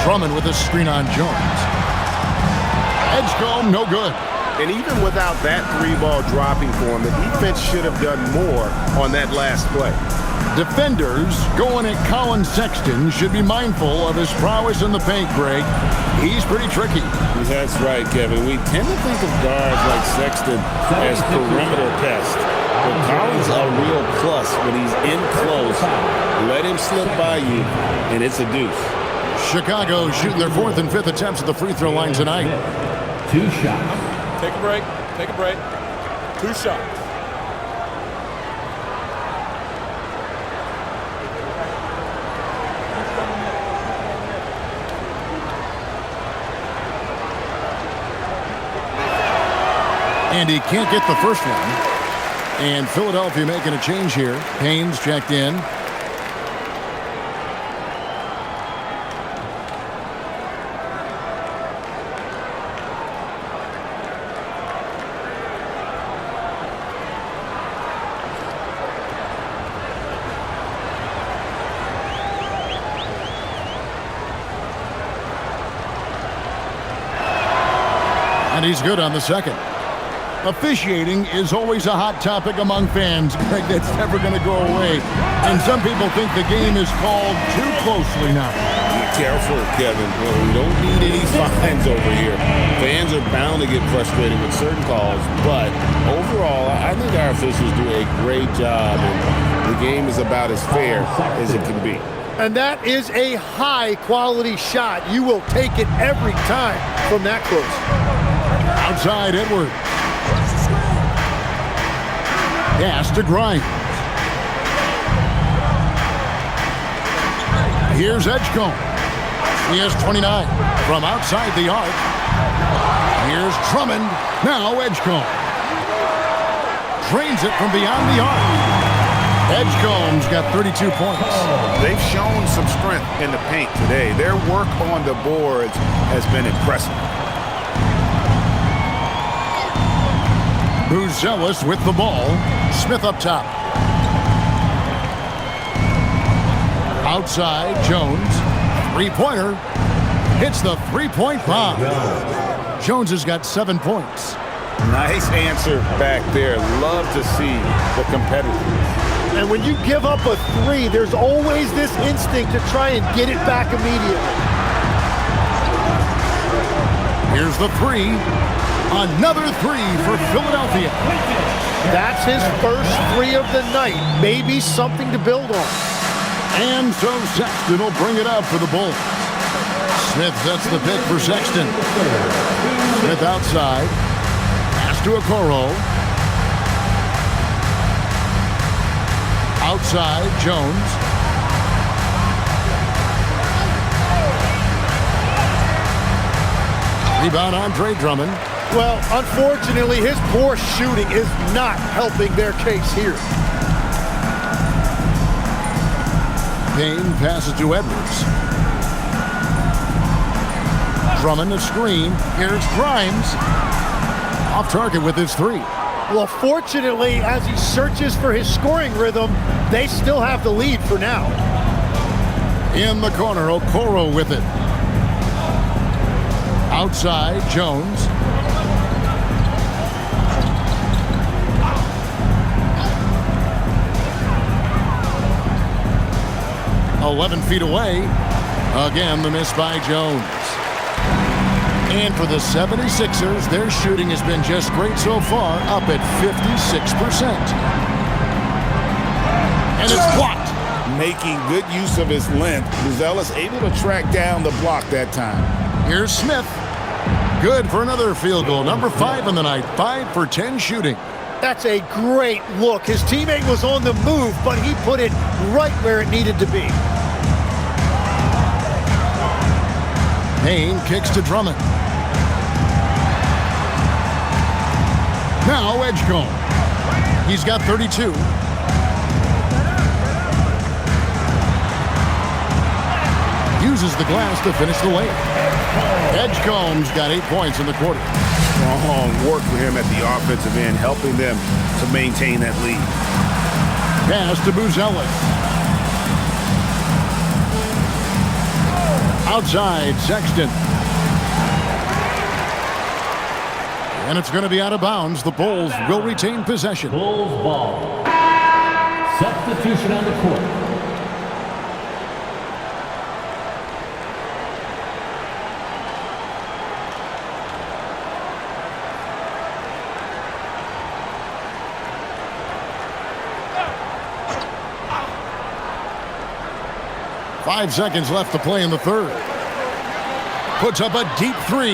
Drummond with a screen on Jones. Edgecombe, no good. And even without that 3-ball dropping for him, the defense should have done more on that last play. Defenders going at Colin Sexton should be mindful of his prowess in the paint, Greg. He's pretty tricky. That's right, Kevin. We tend to think of guards like Sexton as perimeter pests. But Colin's a real plus when he's in close. Let him slip by you, and it's a deuce. Chicago shooting their 4th and 5th attempts at the free throw line tonight. 2 shots. Take a break. Take a break. 2 shots. And he can't get the first one. And Philadelphia making a change here. Haynes checked in. And he's good on the second. Officiating is always a hot topic among fans, Greg. That's never going to go away. And some people think the game is called too closely now. Be careful, Kevin. Well, we don't need any fines over here. Fans are bound to get frustrated with certain calls, but overall, I think our officials do a great job, and the game is about as fair as it can be. And that is a high-quality shot. You will take it every time from that close. Outside Edwards. Pass to Grimes. Here's Edgecombe. He has 29 from outside the arc. Here's Drummond. Now Edgecombe. Drains it from beyond the arc. Edgecombe's got 32 points. They've shown some strength in the paint today. Their work on the boards has been impressive. Buzelis with the ball. Smith up top. Outside, Jones. Three-pointer. Hits the three-point bomb. Jones has got 7 points. Nice answer back there. Love to see the competitiveness. And when you give up a 3, there's always this instinct to try and get it back immediately. Here's the 3. Another 3 for Philadelphia. That's his first 3 of the night. Maybe something to build on. And so Sexton will bring it up for the Bulls. Smith sets the pick for Sexton. Smith outside. Pass to Okoro. Outside, Jones. Rebound Andre Drummond. Well, unfortunately, his poor shooting is not helping their case here. Payne passes to Edwards. Drummond a screen. Here's Grimes. Off target with his 3. Well, fortunately, as he searches for his scoring rhythm, they still have the lead for now. In the corner, Okoro with it. Outside, Jones. "11 feet away." Again, the miss by Jones. And for the 76ers, their shooting has been just great so far, up at 56%. And it's blocked. Making good use of his length, Buzelis able to track down the block that time. Here's Smith. Good for another field goal. Number 5 on the night. 5 for 10 shooting. That's a great look. His teammate was on the move, but he put it right where it needed to be. Payne kicks to Drummond. Now Edgecombe. He's got 32. Uses the glass to finish the layup. Edgecombe's got 8 points in the quarter. Strong work for him at the offensive end, helping them to maintain that lead. Pass to Buzelis. Outside, Sexton. And it's going to be out of bounds. The Bulls will retain possession. Bulls ball. Substitution on the court. Five seconds left to play in the third. Puts up a deep 3.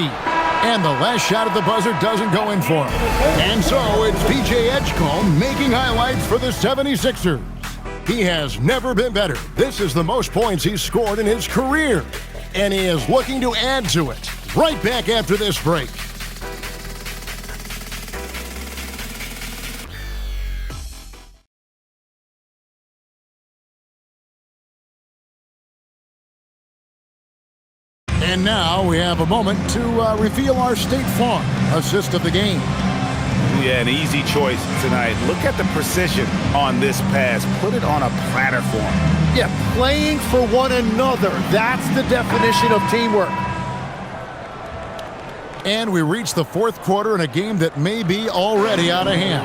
And the last shot at the buzzer doesn't go in for him. And so it's P.J. Edgecombe making highlights for the 76ers. He has never been better. This is the most points he's scored in his career. And he is looking to add to it. Right back after this break. And now we have a moment to reveal our State Farm assist of the game. Yeah, an easy choice tonight. Look at the precision on this pass. Put it on a platter for him. Yeah, playing for one another. That's the definition of teamwork. And we reach the fourth quarter in a game that may be already out of hand.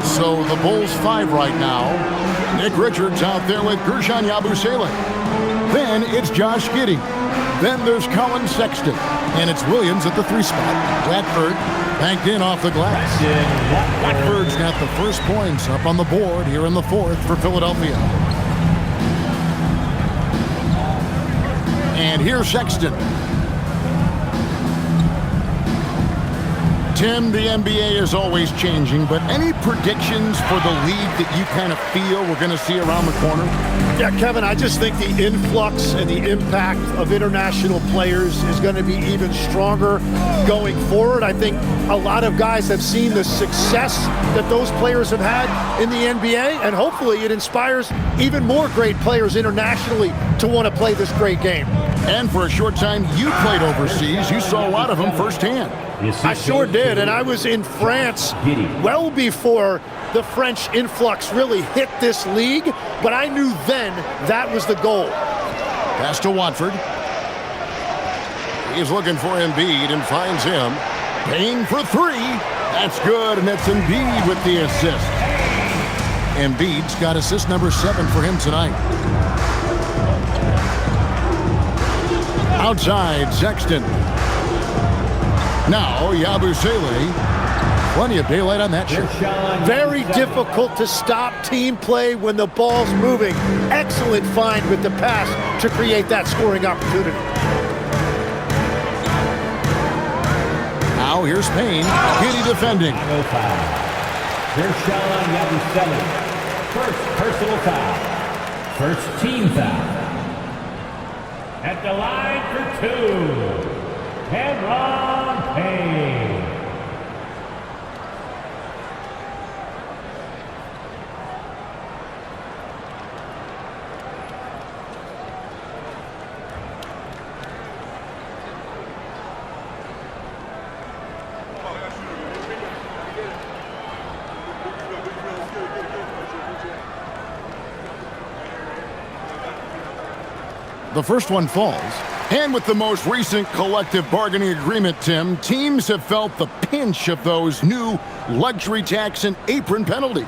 So the Bulls 5 right now. Nick Richards out there with Gershon Yabusele. Then it's Josh Giddey. Then there's Colin Sexton. And it's Williams at the 3 spot. Watford banked in off the glass. Watford's got the first points up on the board here in the fourth for Philadelphia. And here's Sexton. Tim, the NBA is always changing, but any predictions for the league that you kind of feel we're going to see around the corner? Yeah, Kevin, I just think the influx and the impact of international players is going to be even stronger going forward. I think a lot of guys have seen the success that those players have had in the NBA, and hopefully it inspires even more great players internationally to want to play this great game. And for a short time, you played overseas. You saw a lot of them firsthand. I sure did, and I was in France well before the French influx really hit this league, but I knew then that was the goal. Pass to Watford. He's looking for Embiid and finds him. Payne for 3. That's good, and it's Embiid with the assist. Embiid's got assist number 7 for him tonight. Outside, Sexton. Now, Yabusele. Plenty of daylight on that shot. Very difficult to stop team play when the ball's moving. Excellent find with the pass to create that scoring opportunity. Now, here's Payne. Giddey defending. Gershon Yabusele. First personal foul. First team foul. At the line for 2. Cameron Payne. The first one falls. And with the most recent collective bargaining agreement, Tim, teams have felt the pinch of those new luxury tax and apron penalties.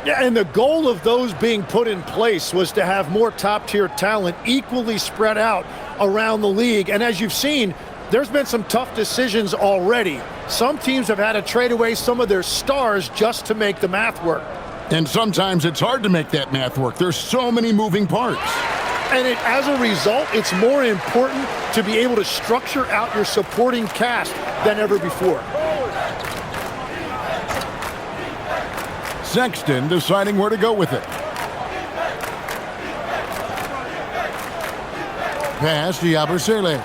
Yeah, and the goal of those being put in place was to have more top-tier talent equally spread out around the league. And as you've seen, there's been some tough decisions already. Some teams have had to trade away some of their stars just to make the math work. And sometimes it's hard to make that math work. There's so many moving parts. And as a result, it's more important to be able to structure out your supporting cast than ever before. Sexton deciding where to go with it. Pass to Yabusele.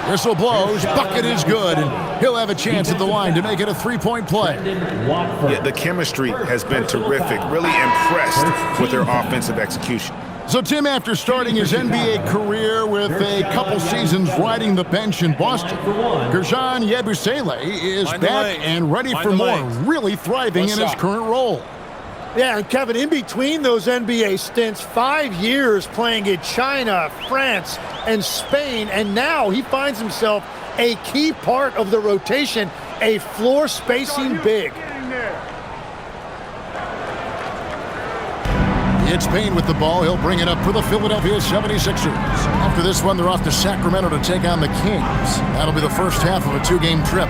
Whistle blows, bucket is good, and he'll have a chance at the line to make it a three-point play. Yeah, the chemistry has been terrific. Really impressed with their offensive execution. So, Tim, after starting his NBA career with a couple seasons riding the bench in Boston, Gershon Yabusele is back and ready for more, really thriving in his current role. Yeah, and Kevin, in between those NBA stints, 5 years playing in China, France, and Spain, and now he finds himself a key part of the rotation, a floor spacing big. It's Payne with the ball. He'll bring it up for the Philadelphia 76ers. After this one, they're off to Sacramento to take on the Kings. That'll be the first half of a 2-game trip.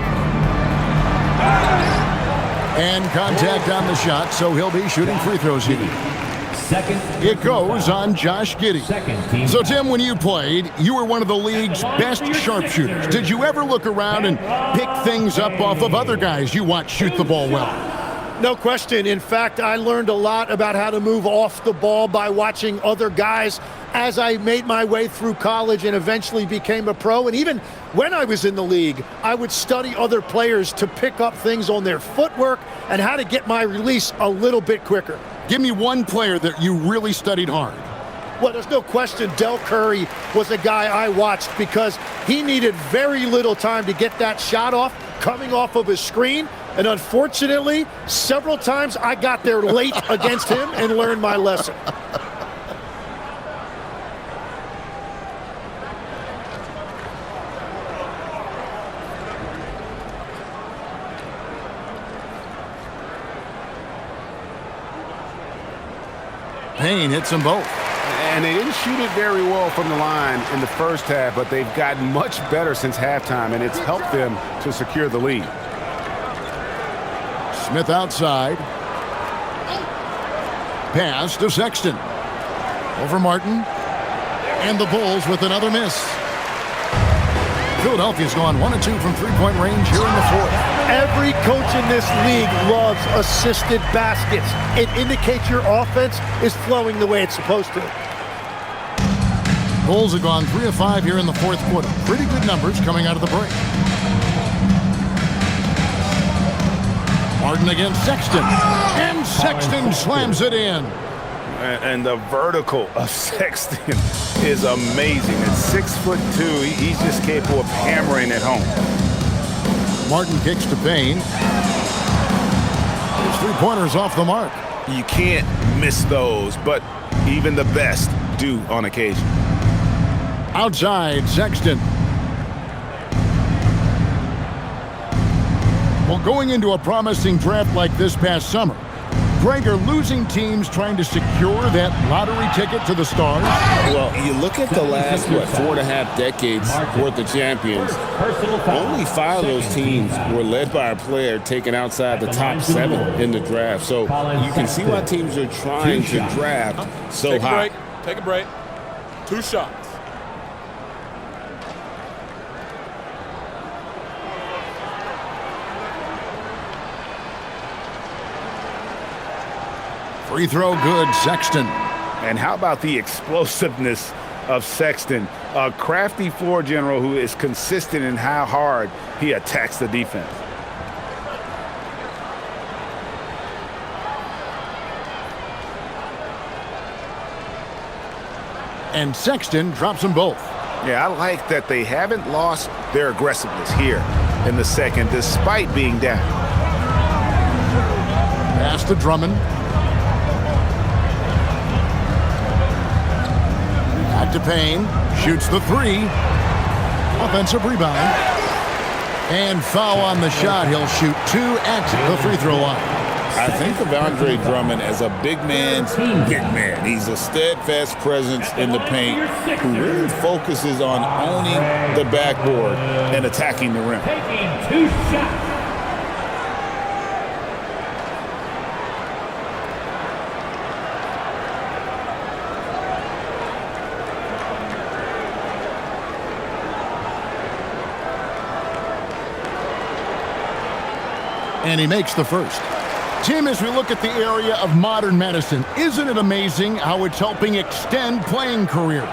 And contact on the shot, so he'll be shooting free throws here. It goes on Josh Giddey. So, Tim, when you played, you were one of the league's best sharpshooters. Did you ever look around and pick things up off of other guys you watch shoot the ball well? No question. In fact, I learned a lot about how to move off the ball by watching other guys as I made my way through college and eventually became a pro. And even when I was in the league, I would study other players to pick up things on their footwork and how to get my release a little bit quicker. Give me one player that you really studied hard. Well, there's no question Del Curry was a guy I watched because he needed very little time to get that shot off coming off of his screen. And unfortunately, several times I got there late against him and learned my lesson. Payne hits them both. And they didn't shoot it very well from the line in the first half, but they've gotten much better since halftime, and it's helped them to secure the lead. Smith outside. Pass to Sexton. Over Martin. And the Bulls with another miss. Philadelphia's gone 1 of 2 from three-point range here in the fourth. Every coach in this league loves assisted baskets. It indicates your offense is flowing the way it's supposed to. Bulls have gone 3 of 5 here in the fourth quarter. Pretty good numbers coming out of the break. Martin against Sexton. And Sexton slams it in. And the vertical of Sexton is amazing. At 6'2", he's just capable of hammering it home. Martin kicks to Payne. His three-pointers off the mark. You can't miss those, but even the best do on occasion. Outside, Sexton. Well, going into a promising draft like this past summer, Greg, are losing teams trying to secure that lottery ticket to the stars? Well, you look at the last, 4.5 decades worth of champions, only 5 of those teams were led by a player taken outside the top 7 in the draft. So you can see why teams are trying to draft so high. Take a break. 2 shots. Free throw good, Sexton. And how about the explosiveness of Sexton? A crafty floor general who is consistent in how hard he attacks the defense. And Sexton drops them both. Yeah, I like that they haven't lost their aggressiveness here in the second, despite being down. Pass to Drummond. Back to Payne. Shoots the 3. Offensive rebound. And foul on the shot. He'll shoot 2 at the free throw line. I think of Andre Drummond as a big man's big man. He's a steadfast presence in the paint who really focuses on owning the backboard and attacking the rim. Taking 2 shots. And he makes the first. Tim, as we look at the area of modern medicine, isn't it amazing how it's helping extend playing careers?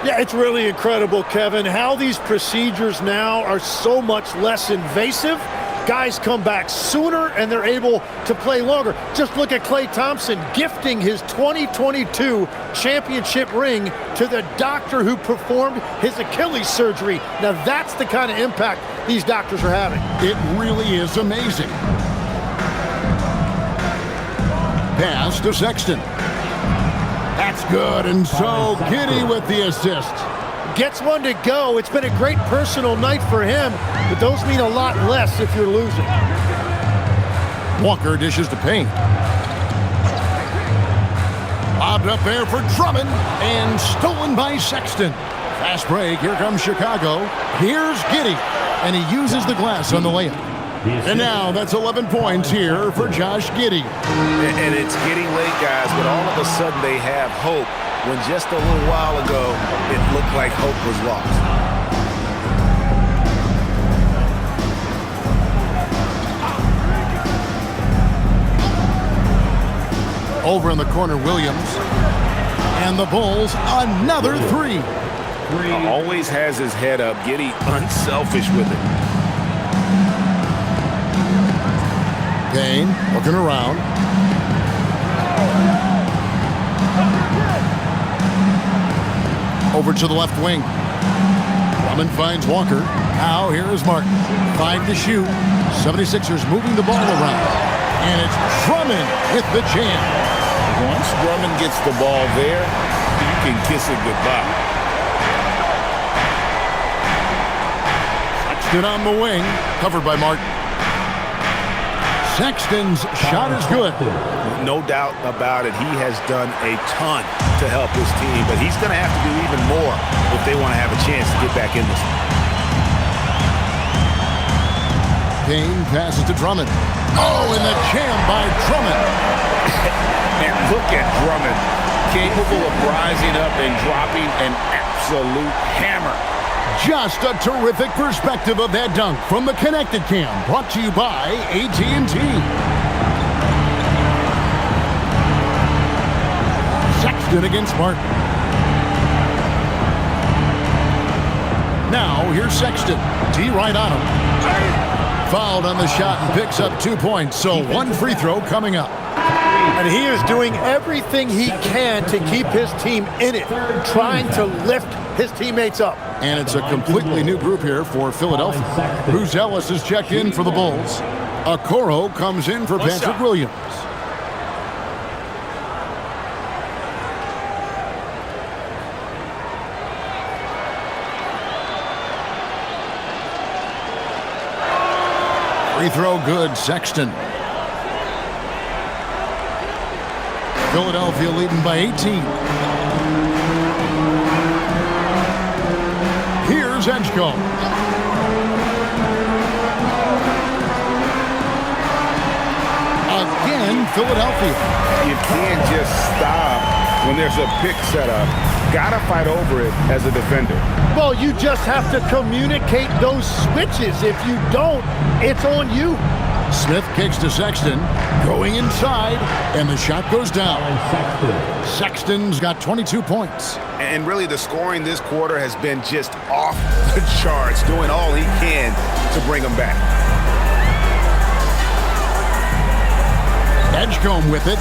Yeah, it's really incredible, Kevin, how these procedures now are so much less invasive. Guys come back sooner and they're able to play longer. Just look at Klay Thompson gifting his 2022 championship ring to the doctor who performed his Achilles surgery. Now that's the kind of impact these doctors are having. It really is amazing. Pass to Sexton. That's good, and so Giddey with the assist. Gets one to go. It's been a great personal night for him, but those mean a lot less if you're losing. Walker dishes to Payne. Lobbed up there for Drummond, and stolen by Sexton. Fast break, here comes Chicago. Here's Giddey, and he uses the glass on the layup. And now that's 11 points here for Josh Giddey. And it's getting late, guys, but all of a sudden they have hope when just a little while ago it looked like hope was lost. Over in the corner, Williams. And the Bulls, another three. Always has his head up. Giddey unselfish with it. Payne looking around. Over to the left wing. Drummond finds Walker. Now here is Martin. 5 to shoot. 76ers moving the ball around. And it's Drummond with the jam. Once Drummond gets the ball there, you can kiss it goodbye. Sexton on the wing. Covered by Martin. Sexton's shot is good. No doubt about it. He has done a ton to help his team, but he's going to have to do even more if they want to have a chance to get back in this one. Payne passes to Drummond. Oh, and the jam by Drummond. And look at Drummond, capable of rising up and dropping an absolute hammer. Just a terrific perspective of that dunk from the Connected Cam, brought to you by AT&T. Sexton against Martin. Now here's Sexton. D right on him. Fouled on the shot and picks up 2 points, so one free throw coming up. And he is doing everything he can to keep his team in it, trying to lift his teammates up. And it's a completely new group here for Philadelphia. Bruce Ellis is checked in for the Bulls. Okoro comes in for Patrick Williams. Free throw good, Sexton. Philadelphia leading by 18. Here's Edgecombe. Again, Philadelphia. You can't just stop when there's a pick set up. Gotta fight over it as a defender. Well, you just have to communicate those switches. If you don't, it's on you. Smith kicks to Sexton, going inside, and the shot goes down. Sexton's got 22 points. And really, the scoring this quarter has been just off the charts, doing all he can to bring them back. Edgecombe with it.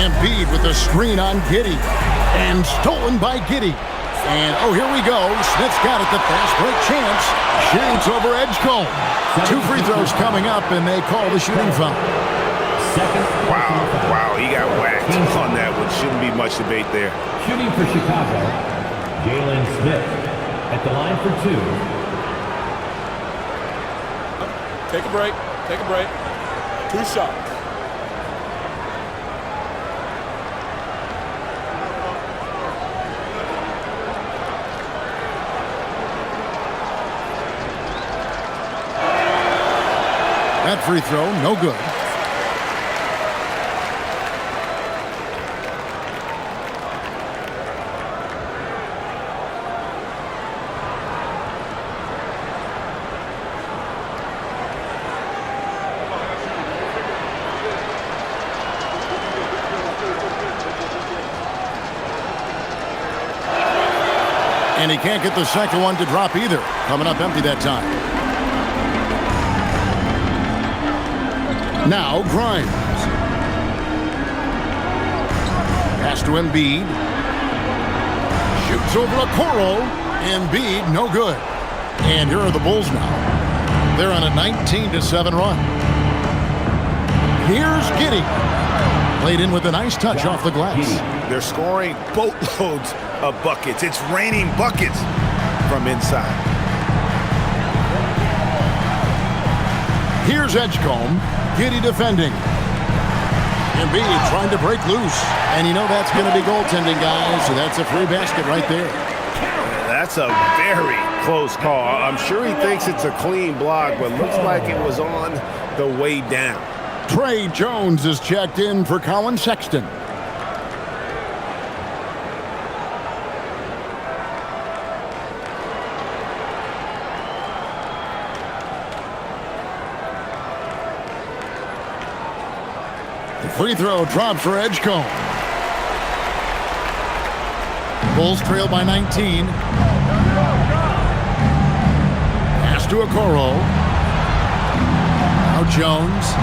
Embiid with a screen on Giddey. And stolen by Giddey. And, oh, here we go. Smith's got it, the fast break chance. Shoots over Edgecombe. 2 free throws coming up, and they call the shooting foul. Wow, he got whacked on that one. Shouldn't be much debate there. Shooting for Chicago, Jalen Smith at the line for 2. Take a break. Take a break. 2 shots. That free throw, no good. And he can't get the second one to drop either. Coming up empty that time. Now Grimes. Pass to Embiid. Shoots over Okoro. Embiid, no good. And here are the Bulls now. They're on a 19-7 run. Here's Giddey. Played in with a nice touch off the glass. They're scoring boatloads of buckets. It's raining buckets from inside. Here's Edgecombe. Giddey defending. Embiid trying to break loose. And you know that's going to be goaltending, guys. So that's a free basket right there. That's a very close call. I'm sure he thinks it's a clean block, but looks like it was on the way down. Trey Jones is checked in for Colin Sexton. The free throw dropped for Edgecombe. Bulls trail by 19. Pass to Okoro. Now Jones.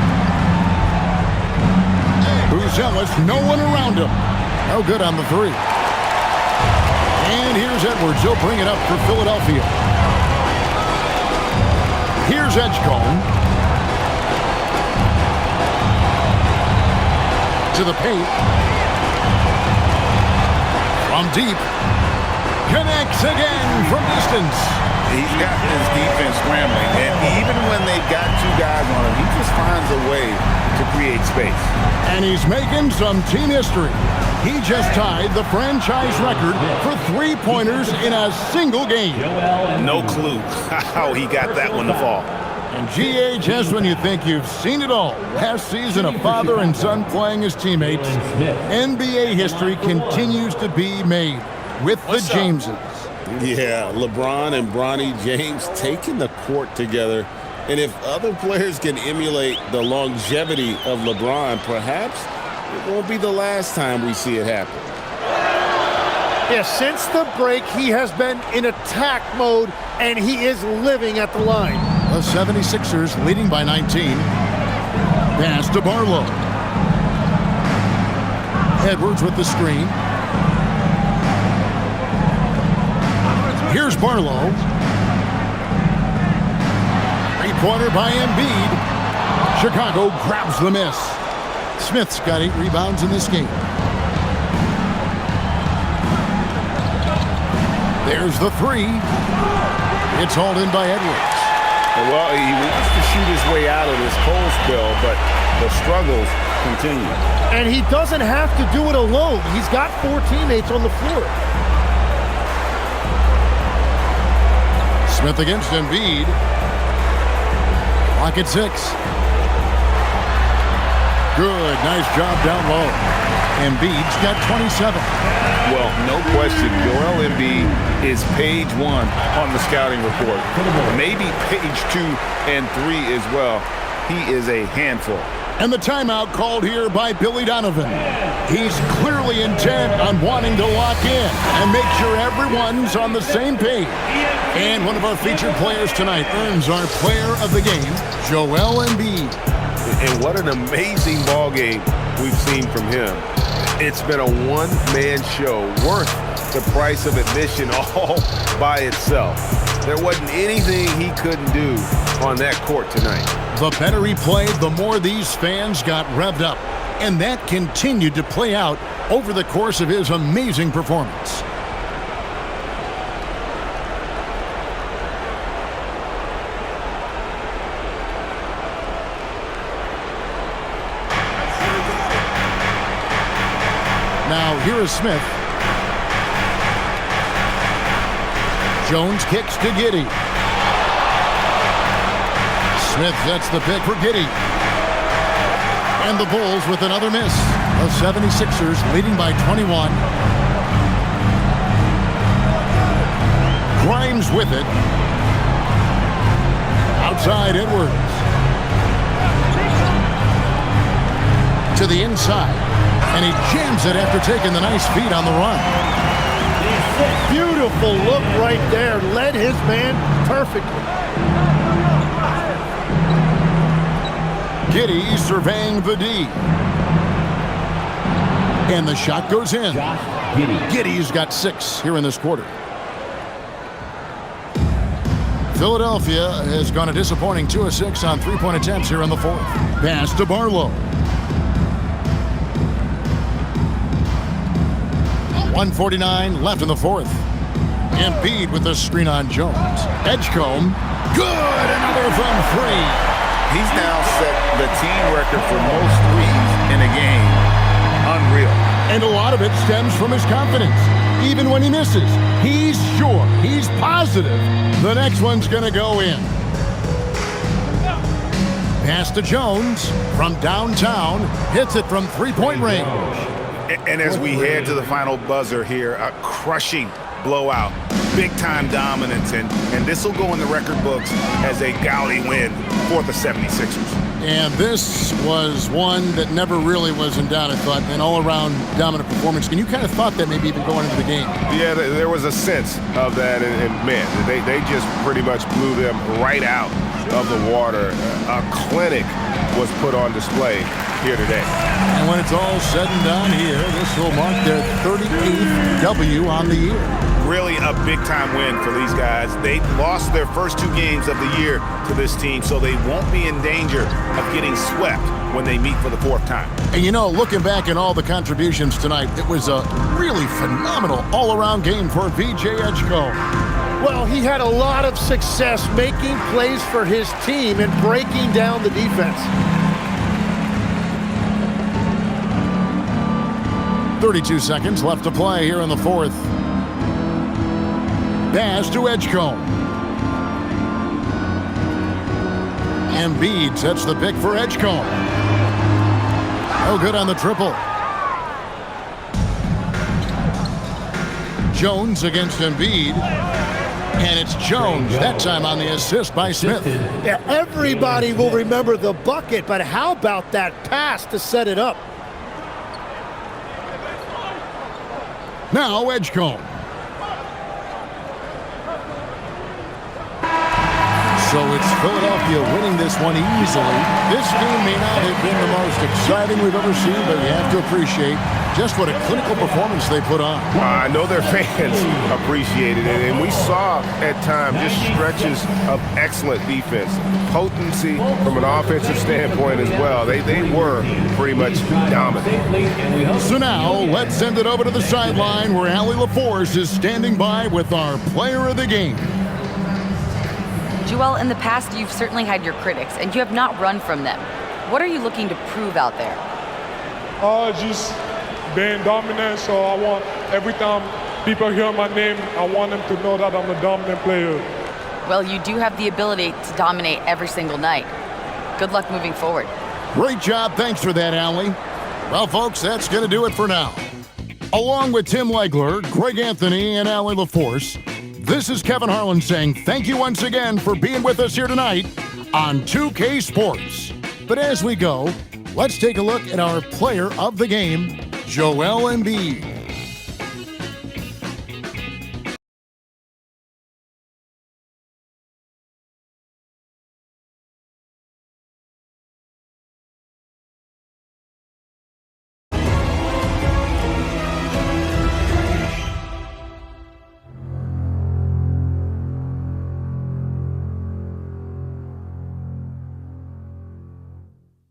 Buzelis, no one around him. No good on the three. And here's Edwards. He'll bring it up for Philadelphia. Here's Edgecombe. To the paint. From deep. Connects again from distance. He's got his defense scrambling, and even when they've got two guys on him, he just finds a way to create space. And he's making some team history. He just tied the franchise record for three-pointers in a single game. No clue how he got that one to fall. And GA, just when you think you've seen it all, last season a father and son playing as teammates, NBA history continues to be made with the Jameses. Yeah, LeBron and Bronny James taking the court together. And if other players can emulate the longevity of LeBron, perhaps it won't be the last time we see it happen. Yeah, since the break, he has been in attack mode, and he is living at the line. The 76ers leading by 19. Pass to Barlow. Edwards with the screen. Here's Barlow. Three-pointer by Embiid. Chicago grabs the miss. Smith's got 8 rebounds in this game. There's the three. It's hauled in by Edwards. Well, he wants to shoot his way out of this cold spell, but the struggles continue. And he doesn't have to do it alone. He's got 4 teammates on the floor. Smith against Embiid. Clock at 6. Good, nice job down low. Embiid's got 27. Well, no question, Joel Embiid is page 1 on the scouting report. Maybe page 2 and 3 as well. He is a handful. And the timeout called here by Billy Donovan. He's clearly intent on wanting to lock in and make sure everyone's on the same page. And one of our featured players tonight earns our player of the game, Joel Embiid. And what an amazing ball game we've seen from him. It's been a one-man show worth the price of admission all by itself. There wasn't anything he couldn't do on that court tonight. The better he played, the more these fans got revved up. And that continued to play out over the course of his amazing performance. Now here is Smith. Jones kicks to Giddey. Smith sets the pick for Giddey. And the Bulls with another miss. The 76ers leading by 21. Grimes with it. Outside Edwards. To the inside. And he jams it after taking the nice feed on the run. Beautiful look right there. Led his man perfectly. Giddey surveying the D. And the shot goes in. Giddey's got 6 here in this quarter. Philadelphia has gone a disappointing 2 of 6 on 3-point attempts here in the 4th. Pass to Barlow. 1:49 left in the 4th. Embiid with the screen on Jones. Edgecombe. Good. Another from 3. He's now set the team record for most threes in a game. Unreal. And a lot of it stems from his confidence. Even when he misses, he's sure, he's positive the next one's going to go in. Pass to Jones from downtown. Hits it from 3-point range. And as we head to the final buzzer here, a crushing blowout. Big-time dominance, and this will go in the record books as a gaudy win for the 76ers. And this was one that never really was in doubt, I thought, an all-around dominant performance. And you kind of thought that maybe even going into the game. Yeah, there was a sense of that, and man, they just pretty much blew them right out of the water. A clinic was put on display here today. And when it's all said and done here, this will mark their 38th W on the year. Really a big-time win for these guys. They lost their first 2 games of the year to this team, so they won't be in danger of getting swept when they meet for the 4th time. And you know, looking back at all the contributions tonight, it was a really phenomenal all-around game for VJ Edgecombe. Well, he had a lot of success making plays for his team and breaking down the defense. 32 seconds left to play here in the 4th. Pass to Edgecombe. Embiid sets the pick for Edgecombe. No good on the triple. Jones against Embiid. And it's Jones, that time on the assist by Smith. Yeah, everybody will remember the bucket, but how about that pass to set it up? Now Edgecombe. So it's Philadelphia winning this one easily. This game may not have been the most exciting we've ever seen, but you have to appreciate just what a clinical performance they put on. I know their fans appreciated it, and we saw at times just stretches of excellent defense. Potency from an offensive standpoint as well. They were pretty much dominant. So now let's send it over to the sideline where Allie LaForce is standing by with our player of the game. Joel, in the past, you've certainly had your critics, and you have not run from them. What are you looking to prove out there? Just being dominant, so I want every time people hear my name, I want them to know that I'm a dominant player. Well, you do have the ability to dominate every single night. Good luck moving forward. Great job. Thanks for that, Allie. Well, folks, that's going to do it for now. Along with Tim Legler, Greg Anthony, and Allie LaForce, this is Kevin Harlan saying thank you once again for being with us here tonight on 2K Sports. But as we go, let's take a look at our player of the game, Joel Embiid.